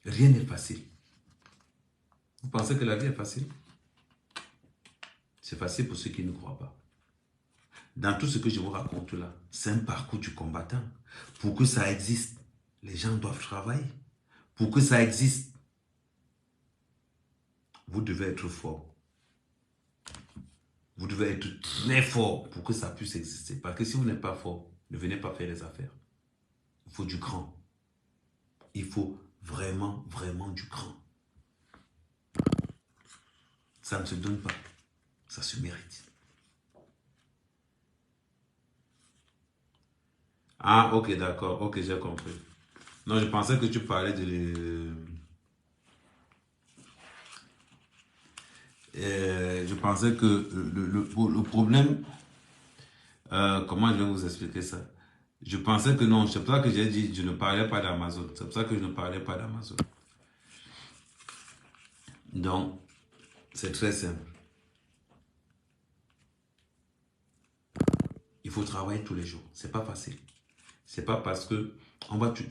Rien n'est facile. Vous pensez que la vie est facile? C'est facile pour ceux qui ne croient pas. Dans tout ce que je vous raconte là, c'est un parcours du combattant. Pour que ça existe, les gens doivent travailler. Pour que ça existe, vous devez être fort. Vous devez être très fort pour que ça puisse exister. Parce que si vous n'êtes pas fort, ne venez pas faire les affaires. Il faut du grand. Il faut vraiment, vraiment du grand. Ça ne se donne pas. Ça se mérite. Ah, ok, d'accord. Ok, j'ai compris. Non, je pensais que tu parlais de... je pensais que le problème... comment je vais vous expliquer ça? Je pensais que non. C'est pour ça que j'ai dit je ne parlais pas d'Amazon. C'est pour ça que je ne parlais pas d'Amazon. Donc, c'est très simple. Il faut travailler tous les jours. C'est pas facile. C'est pas parce que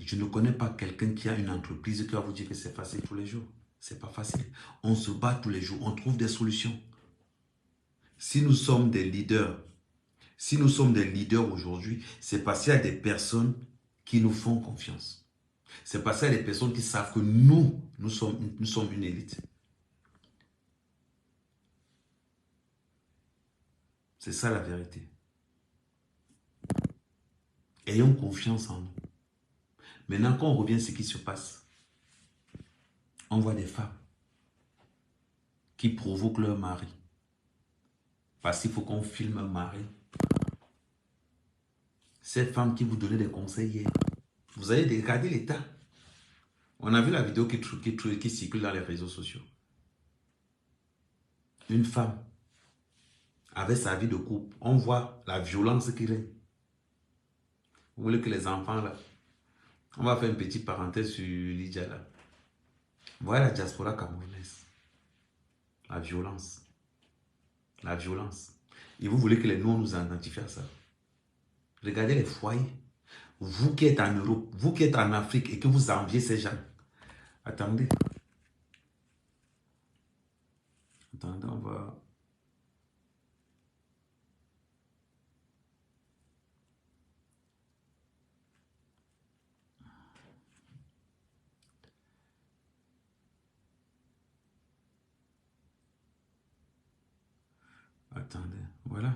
je ne connais pas quelqu'un qui a une entreprise qui va vous dire que c'est facile tous les jours. C'est pas facile. On se bat tous les jours. On trouve des solutions. Si nous sommes des leaders, aujourd'hui, c'est parce qu'il y a des personnes qui nous font confiance. C'est parce qu'il y a des personnes qui savent que nous sommes une élite. C'est ça la vérité. Ayons confiance en nous. Maintenant, quand on revient à ce qui se passe, on voit des femmes qui provoquent leur mari. Parce qu'il faut qu'on filme un mari. Cette femme qui vous donnait des conseils hier, vous allez regarder l'état. On a vu la vidéo qui circule dans les réseaux sociaux. Une femme avec sa vie de couple, on voit la violence qui règne. Vous voulez que les enfants là, on va faire une petite parenthèse sur Lydia là. Voilà la diaspora camerounaise. La violence. La violence. Et vous voulez que les Noirs nous identifient à ça. Regardez les foyers. Vous qui êtes en Europe, vous qui êtes en Afrique et que vous enviez ces gens. Attendez. Attendez, on va... Attendez, voilà.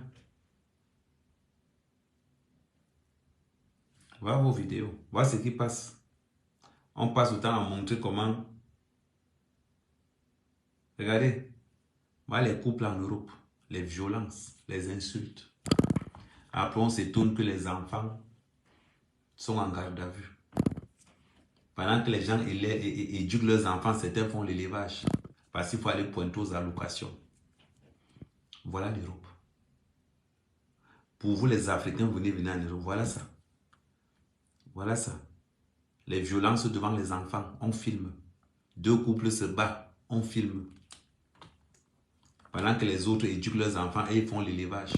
Voilà vos vidéos. Voilà ce qui passe. On passe autant à montrer comment... Regardez. Voilà les couples en Europe. Les violences, les insultes. Après, on s'étonne que les enfants sont en garde à vue. Pendant que les gens éduquent leurs enfants, certains font l'élevage. Parce qu'il faut aller pointer aux allocations. Voilà l'Europe. Pour vous, les Africains, venez en Europe. Voilà ça. Voilà ça. Les violences devant les enfants, on filme. Deux couples se battent, on filme. Pendant que les autres éduquent leurs enfants et ils font l'élevage.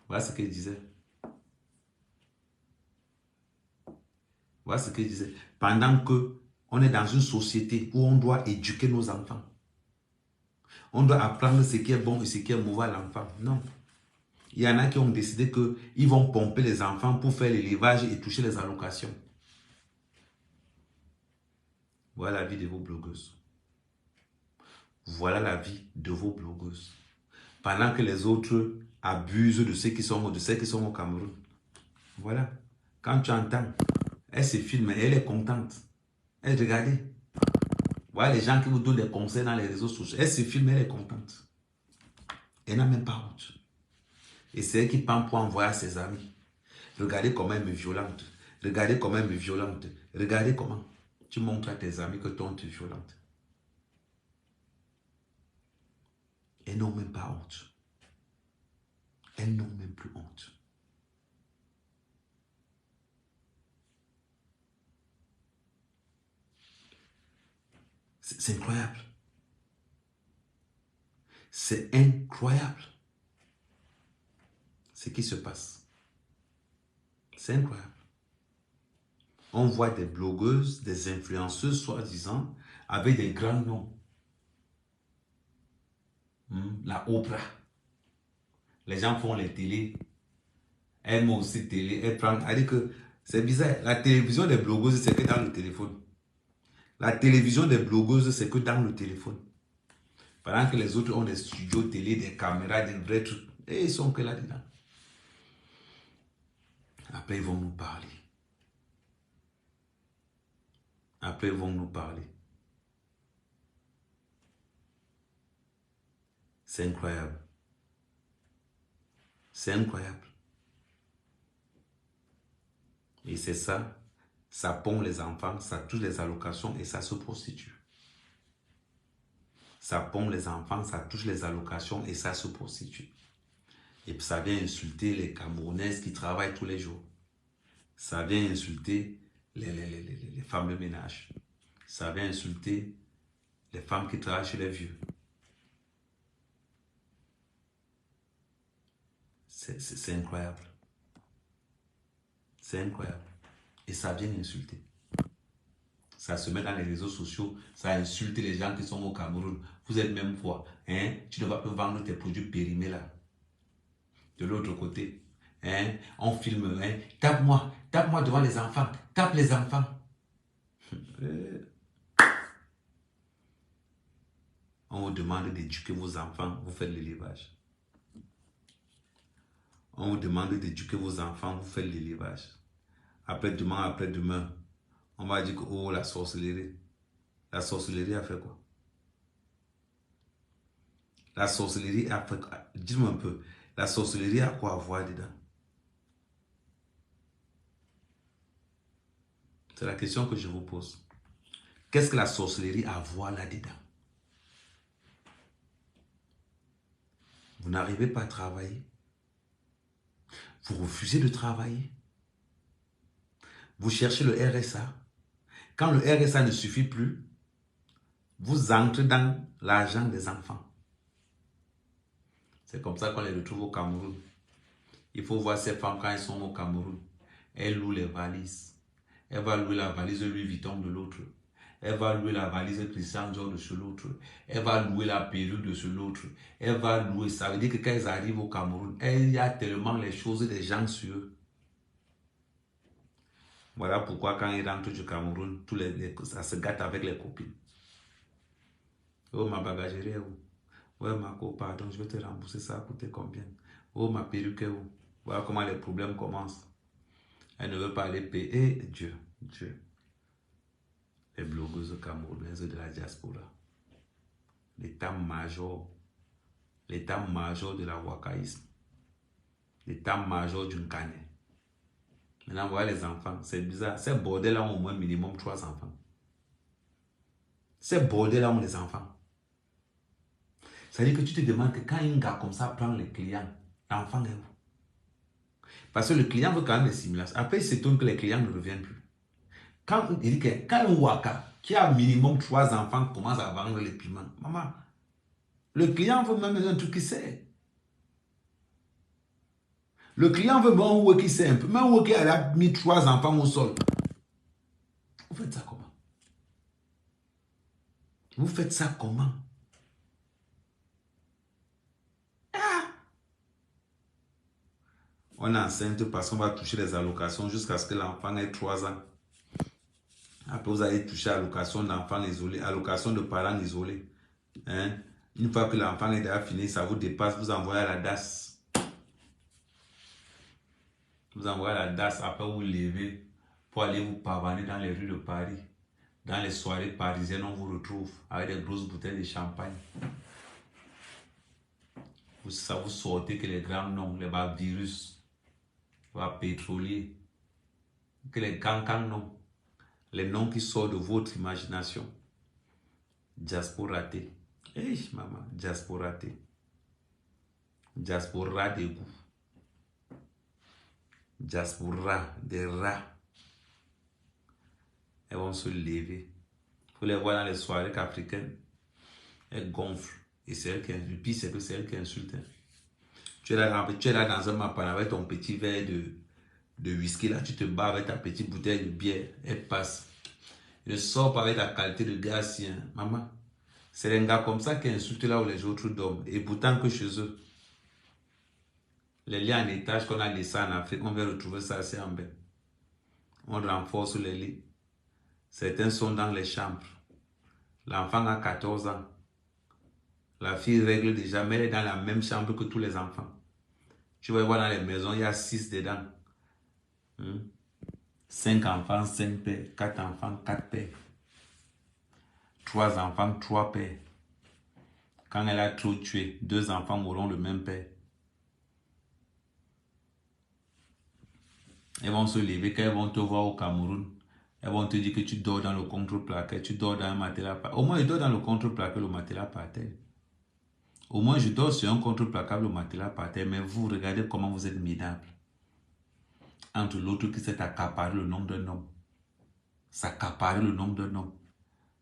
Voilà ce qu'il disait. Voilà ce qu'il disait. Pendant que on est dans une société où on doit éduquer nos enfants. On doit apprendre ce qui est bon et ce qui est mauvais à l'enfant. Non. Il y en a qui ont décidé qu'ils vont pomper les enfants pour faire l'élevage et toucher les allocations. Voilà la vie de vos blogueuses. Voilà la vie de vos blogueuses. Pendant que les autres abusent de ceux qui sont au Cameroun. Voilà. Quand tu entends, elle se filme, elle est contente. Elle regarde. Voilà les gens qui vous donnent des conseils dans les réseaux sociaux. Elle se filme, elle est contente. Elle n'a même pas honte. Et c'est elle qui prend pour envoyer à ses amis. Regardez comment elle me violente. Regardez comment elle me violente. Regardez comment tu montres à tes amis que toi, tu es violente. Elles n'ont même pas honte. Elles n'ont même plus honte. C'est incroyable. C'est incroyable ce qui se passe. C'est incroyable. On voit des blogueuses, des influenceuses, soi-disant, avec des grands noms. La Oprah. Les gens font les télés. Elle m'a aussi télé. Elle prend. Elle dit que c'est bizarre. La télévision des blogueuses, c'est que dans le téléphone. La télévision des blogueuses, c'est que dans le téléphone. Pendant que les autres ont des studios télé, des caméras, des vrais trucs. Et ils sont que là-dedans. Après, ils vont nous parler. Après, ils vont nous parler. C'est incroyable. C'est incroyable. Et c'est ça. Ça pond les enfants, ça touche les allocations et ça se prostitue. Ça pond les enfants, ça touche les allocations et ça se prostitue. Et ça vient insulter les Camerounaises qui travaillent tous les jours. Ça vient insulter les femmes de ménage. Ça vient insulter les femmes qui travaillent chez les vieux. C'est incroyable. C'est incroyable. Et ça vient insulter. Ça se met dans les réseaux sociaux, ça insulte les gens qui sont au Cameroun. Vous êtes même quoi? Hein? Tu ne vas pas vendre tes produits périmés là. De l'autre côté, hein? On filme, hein? Tape-moi devant les enfants, tape les enfants. On vous demande d'éduquer vos enfants, vous faites l'élevage. On vous demande d'éduquer vos enfants, vous faites l'élevage. Après-demain, on va dire que oh, la sorcellerie. La sorcellerie a fait quoi? La sorcellerie a fait quoi? Dis-moi un peu. La sorcellerie a quoi à voir dedans? C'est la question que je vous pose. Qu'est-ce que la sorcellerie a à voir là-dedans? Vous n'arrivez pas à travailler. Vous refusez de travailler. Vous cherchez le RSA. Quand le RSA ne suffit plus, vous entrez dans l'argent des enfants. C'est comme ça qu'on les retrouve au Cameroun. Il faut voir ces femmes quand elles sont au Cameroun. Elles louent les valises. Elle va louer la valise Louis Vuitton de l'autre. Elle va louer la valise Christian Dior de ce l'autre. Elle va louer la perruque de ce l'autre. Elle va louer. Ça veut dire que quand elles arrivent au Cameroun, il y a tellement les choses des gens sur eux. Voilà pourquoi quand ils rentrent du Cameroun, ça se gâte avec les copines. Oh, ma bagagerie est où? Ouais, ma co, pardon, je vais te rembourser, ça a coûté combien? Oh, ma perruque est où? Voilà comment les problèmes commencent. Elle ne veut pas aller payer. Et Dieu. Les blogueuses camerounaises de la diaspora. L'état-major de la wakaïsme. L'état-major du Nkane. Maintenant, voilà les enfants. C'est bizarre. Ces bordels-là ont au moins minimum 3 enfants. Ces bordels-là ont les enfants. C'est-à-dire que tu te demandes que quand un gars comme ça prend les clients, l'enfant est où? Parce que le client veut quand même des simulations. Après, il s'étonne que les clients ne reviennent plus. Quand un waka qui a minimum 3 enfants commence à vendre les piments, maman, le client veut même un truc qui sait. Le client veut un oué qui sait un peu. Même un oué qui a mis 3 enfants au sol. Vous faites ça comment? Vous faites ça comment? On est enceinte parce qu'on va toucher les allocations jusqu'à ce que l'enfant ait 3 ans. Après, vous allez toucher allocation d'enfants isolés, allocation de parents isolés. Hein? Une fois que l'enfant est déjà fini, ça vous dépasse, vous envoyez à la DAS. Vous envoyez à la DAS, après vous levez pour aller vous pavaner dans les rues de Paris. Dans les soirées parisiennes, on vous retrouve avec des grosses bouteilles de champagne. Ça vous sortez que les grands noms, les virus, les pétroliers, que les cancans noms, les noms qui sortent de votre imagination. Diasporaté. Hey, maman, diasporaté. Diaspora des goûts. Diaspora des rats. Elles vont se lever. Vous les voir dans les soirées africaines. Elles gonflent. Et c'est elle qui insulte. Le pire, c'est que c'est elle qui insulte. Tu es là dans un mapan avec ton petit verre de whisky. Là, tu te bats avec ta petite bouteille de bière. Elle passe. Ne sors pas avec la qualité de gaz. Maman, c'est un gars comme ça qui insulte là où les autres dorment. Et pourtant que chez eux, les lits en étage qu'on a laissés en Afrique, on va retrouver ça assez en bas. On renforce les lits. Certains sont dans les chambres. L'enfant a 14 ans. La fille règle déjà, mais elle est dans la même chambre que tous les enfants. Tu vas voir dans les maisons, il y a 6 dedans. 5 enfants, 5 pères. 4 enfants, 4 pères. 3 enfants, 3 pères. Quand elle a trop tué, 2 enfants auront le même père. Elles vont se lever, quand elles vont te voir au Cameroun, elles vont te dire que tu dors dans le contre-plaqué, tu dors dans un matelas par terre. Au moins, je dors dans le contre-plaqué, le matelas par terre. Au moins, je dors sur un contre-placable, le matelas par terre, mais vous, regardez comment vous êtes minable. Entre l'autre qui s'est accaparé le nom d'un homme. S'accaparer le nom d'un homme.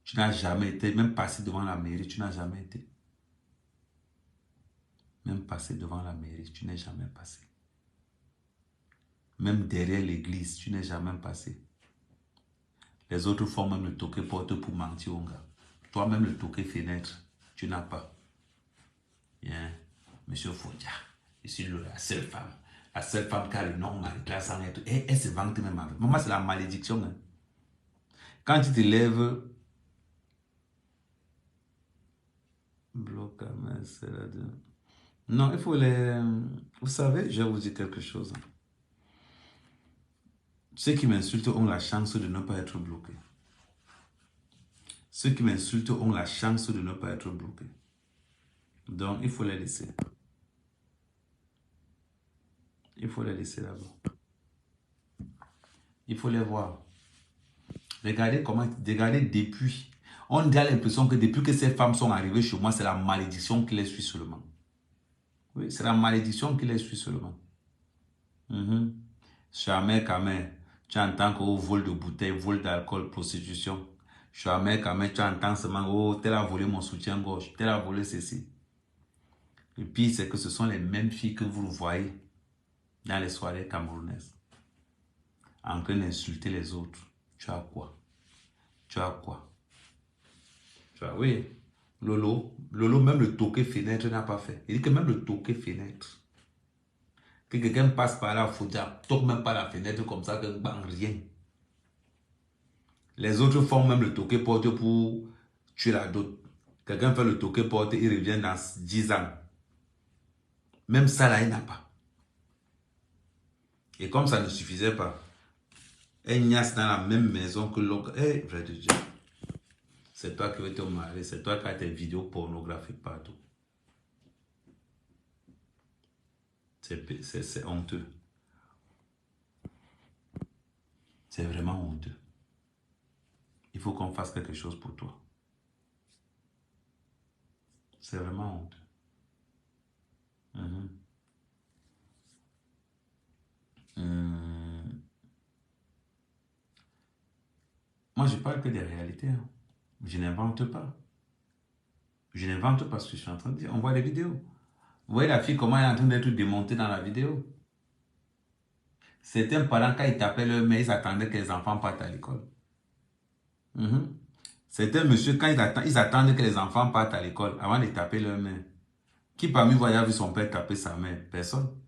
Tu n'as jamais été, même passé devant la mairie, tu n'as jamais été. Même passé devant la mairie, tu n'es jamais passé. Même derrière l'église, tu n'es jamais passé. Les autres font même le toqué porte pour mentir au gars. Toi-même, le toqué fenêtre, tu n'as pas. Bien, Monsieur Foudia, je suis la seule femme. La seule femme qui a le nom mari classe en être. Et elle se vante même avec. Maman, c'est la malédiction. Hein. Quand tu te lèves, bloc à main, c'est là de... Non, il faut les... Vous savez, je vais vous dire quelque chose. Ceux qui m'insultent ont la chance de ne pas être bloqués. Ceux qui m'insultent ont la chance de ne pas être bloqués. Donc, il faut les laisser. Il faut les laisser là-bas. Il faut les voir. Regardez comment, regardez depuis. On a l'impression que depuis que ces femmes sont arrivées chez moi, c'est la malédiction qui les suit seulement. Oui, c'est la malédiction qui les suit seulement. Jamais, Kamé, tu entends qu'au vol de bouteilles, vol d'alcool, prostitution. Jamais, Kamé, tu entends seulement, oh, tel a volé mon soutien-gorge, tel a volé ceci. Et puis, c'est que ce sont les mêmes filles que vous voyez dans les soirées camerounaises, en train d'insulter les autres. Tu as quoi? Tu as quoi? Tu as, oui. Lolo, même le toqué fenêtre n'a pas fait. Il dit que même le toqué fenêtre, que quelqu'un passe par là, il faut dire, toque même pas la fenêtre comme ça, que bang, rien. Les autres font même le toqué porte pour tuer la dot. Quelqu'un fait le toqué porte, il revient dans 10 ans. Même ça là, il n'a pas. Et comme ça ne suffisait pas, elle niasse dans la même maison que l'autre. Eh, vrai de Dieu. C'est toi qui veux te marier, c'est toi qui as tes vidéos pornographiques partout. C'est honteux. C'est vraiment honteux. Il faut qu'on fasse quelque chose pour toi. C'est vraiment honteux. Moi, je parle que des réalités. Hein. Je n'invente pas. Je n'invente pas ce que je suis en train de dire. On voit les vidéos. Vous voyez la fille, comment elle est en train d'être démontée dans la vidéo. Certains parents, quand ils tapaient leur mère, ils attendaient que les enfants partent à l'école. Certains messieurs, quand ils attendent que les enfants partent à l'école avant de taper leur mère. Qui parmi vous a vu son père taper sa mère? Personne.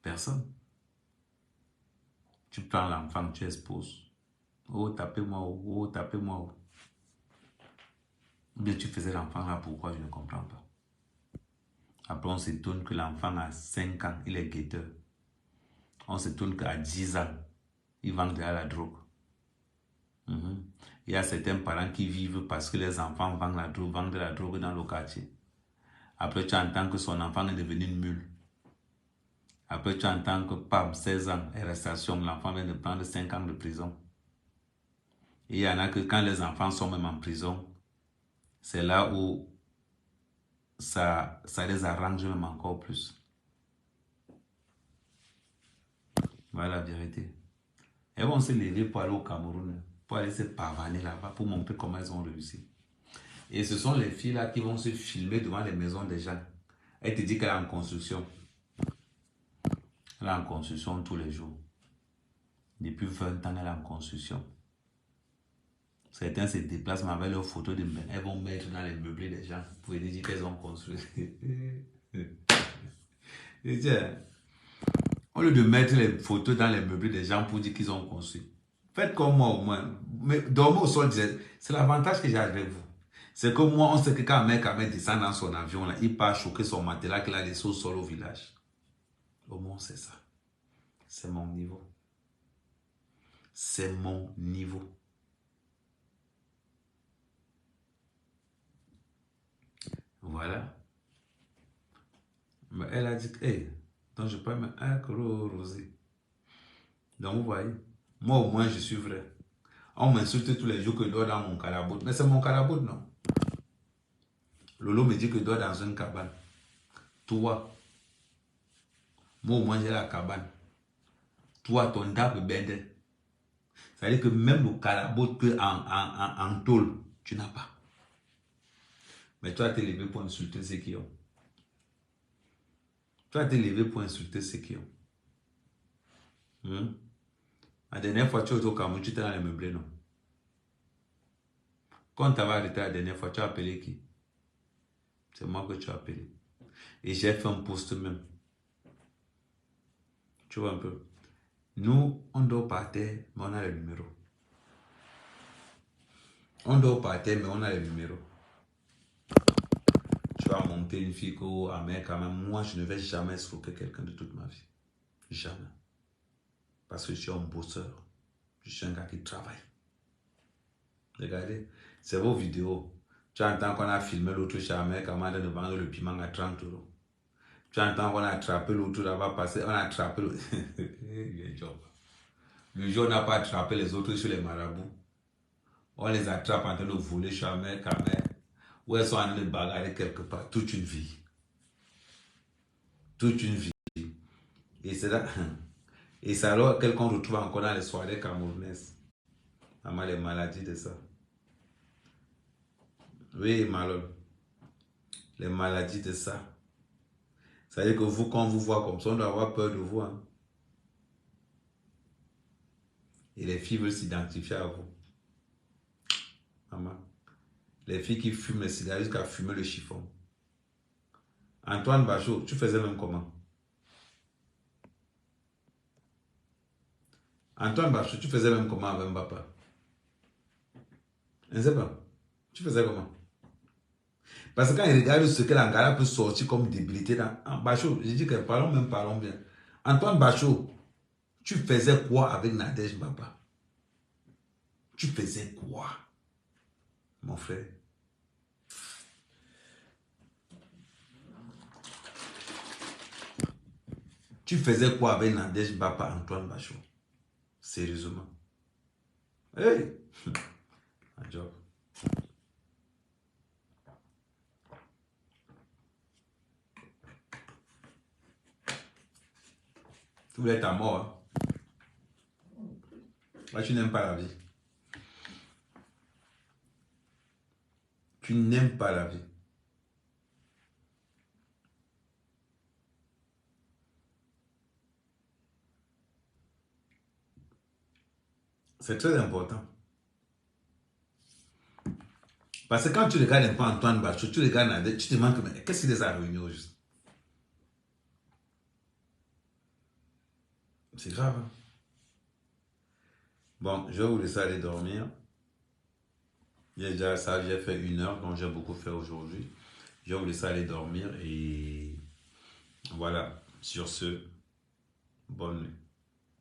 Personne. Tu prends l'enfant, tu exposes. Oh, tapez-moi, oh, tapez-moi. Oh. Ou bien tu faisais l'enfant là, pourquoi? Je ne comprends pas. Après, on s'étonne que l'enfant a 5 ans, il est guetteur. On s'étonne qu'à 10 ans, il vend de la drogue. Il y a certains parents qui vivent parce que les enfants vendent de la drogue dans le quartier. Après, tu entends que son enfant est devenu une mule. Après, tu entends que, pam, 16 ans, arrestation, l'enfant vient de prendre 5 ans de prison. Et il y en a que quand les enfants sont même en prison, c'est là où ça les arrange même encore plus. Voilà la vérité. Elles vont se lever pour aller au Cameroun, pour aller se pavaner là-bas, pour montrer comment elles ont réussi. Et ce sont les filles là qui vont se filmer devant les maisons des gens. Elle te dit qu'elle est en construction. Elle est en construction tous les jours. Depuis 20 ans, elle est en construction. Certains se déplacent avec leurs photos de main. Elles vont mettre dans les meublés des gens. Vous pouvez dire qu'elles ont construit. Et tiens, au lieu de mettre les photos dans les meublés des gens pour dire qu'ils ont construit, faites comme moi au moins. Mais dormez au sol, c'est l'avantage que j'ai avec vous. C'est que moi, on sait que quand un mec descend dans son avion, là, il part choquer son matelas qu'il a laissé au sol au village. Au moins, c'est ça. C'est mon niveau. C'est mon niveau. Voilà. Mais elle a dit, hey, donc je peux mettre un rosé. Donc vous voyez, moi au moins je suis vrai. On m'insulte tous les jours que je dois dans mon calabout. Mais c'est mon calabout, non? Lolo me dit que je dois dans une cabane. Toi, moi au moins j'ai la cabane. Toi, ton dab bende. Ça veut dire que même le calabout en tôle, tu n'as pas. Mais tu as te levé pour insulter ceux qui ont. Tu as te levé pour insulter ceux qui ont. La dernière fois, tu étais au Cameroun, tu étais dans les meublés, non? Quand tu avais arrêté la dernière fois, tu as appelé qui? C'est moi que tu as appelé. Et j'ai fait un post même. Tu vois un peu. Nous, on dort par terre, mais on a les numéros. On dort par terre, mais on a les numéros. Tu vas monter une fille qu'au Amérique, quand même. Moi, je ne vais jamais escroquer quelqu'un de toute ma vie. Jamais. Parce que je suis un bosseur. Je suis un gars qui travaille. Regardez, c'est vos vidéos. Tu entends qu'on a filmé l'autre chez Amérique, comment de vendre le piment à 30 euros. Tu entends qu'on a attrapé l'autre là-bas, passé, on a attrapé le... Le jour, on n'a pas attrapé les autres chez les marabouts. On les attrape en train de voler chez Amérique, où elles sont en train de bagarrer quelque part, toute une vie. Toute une vie. Et c'est là... Et c'est alors quelqu'un retrouve encore dans les soirées camerounaises. Maman, les maladies de ça. Oui, Malol. Les maladies de ça. Ça veut dire que vous, quand on vous voit comme ça, on doit avoir peur de vous. Hein. Et les filles veulent s'identifier à vous. Maman. Les filles qui fument les cigarettes jusqu'à fumer le chiffon. Antoine Bachot, tu faisais même comment? Antoine Bachot, tu faisais même comment avec Mbappa? Je ne sais pas. Tu faisais comment? Parce que quand il regarde ce que l'Angara peut sortir comme débilité dans Bachot, je dis que parlons bien. Antoine Bachot, tu faisais quoi avec Nadège Mbappa? Tu faisais quoi, mon frère? Tu faisais quoi avec Nadège Mbappa, Antoine Bachot? Sérieusement. Hey! Un job. Tu voulais ta mort. Hein? Là, tu n'aimes pas la vie. Tu n'aimes pas la vie. C'est très important. Parce que quand tu regardes un peu Antoine Bachot, tu regardes Nadège, tu te demandes qu'est-ce qu'il les a réunis au juste? C'est grave. Hein? Bon, je vais vous laisser aller dormir. Déjà ça, j'ai fait 1 heure, donc j'ai beaucoup fait aujourd'hui. Je vais vous laisser aller dormir et voilà. Sur ce, bonne nuit.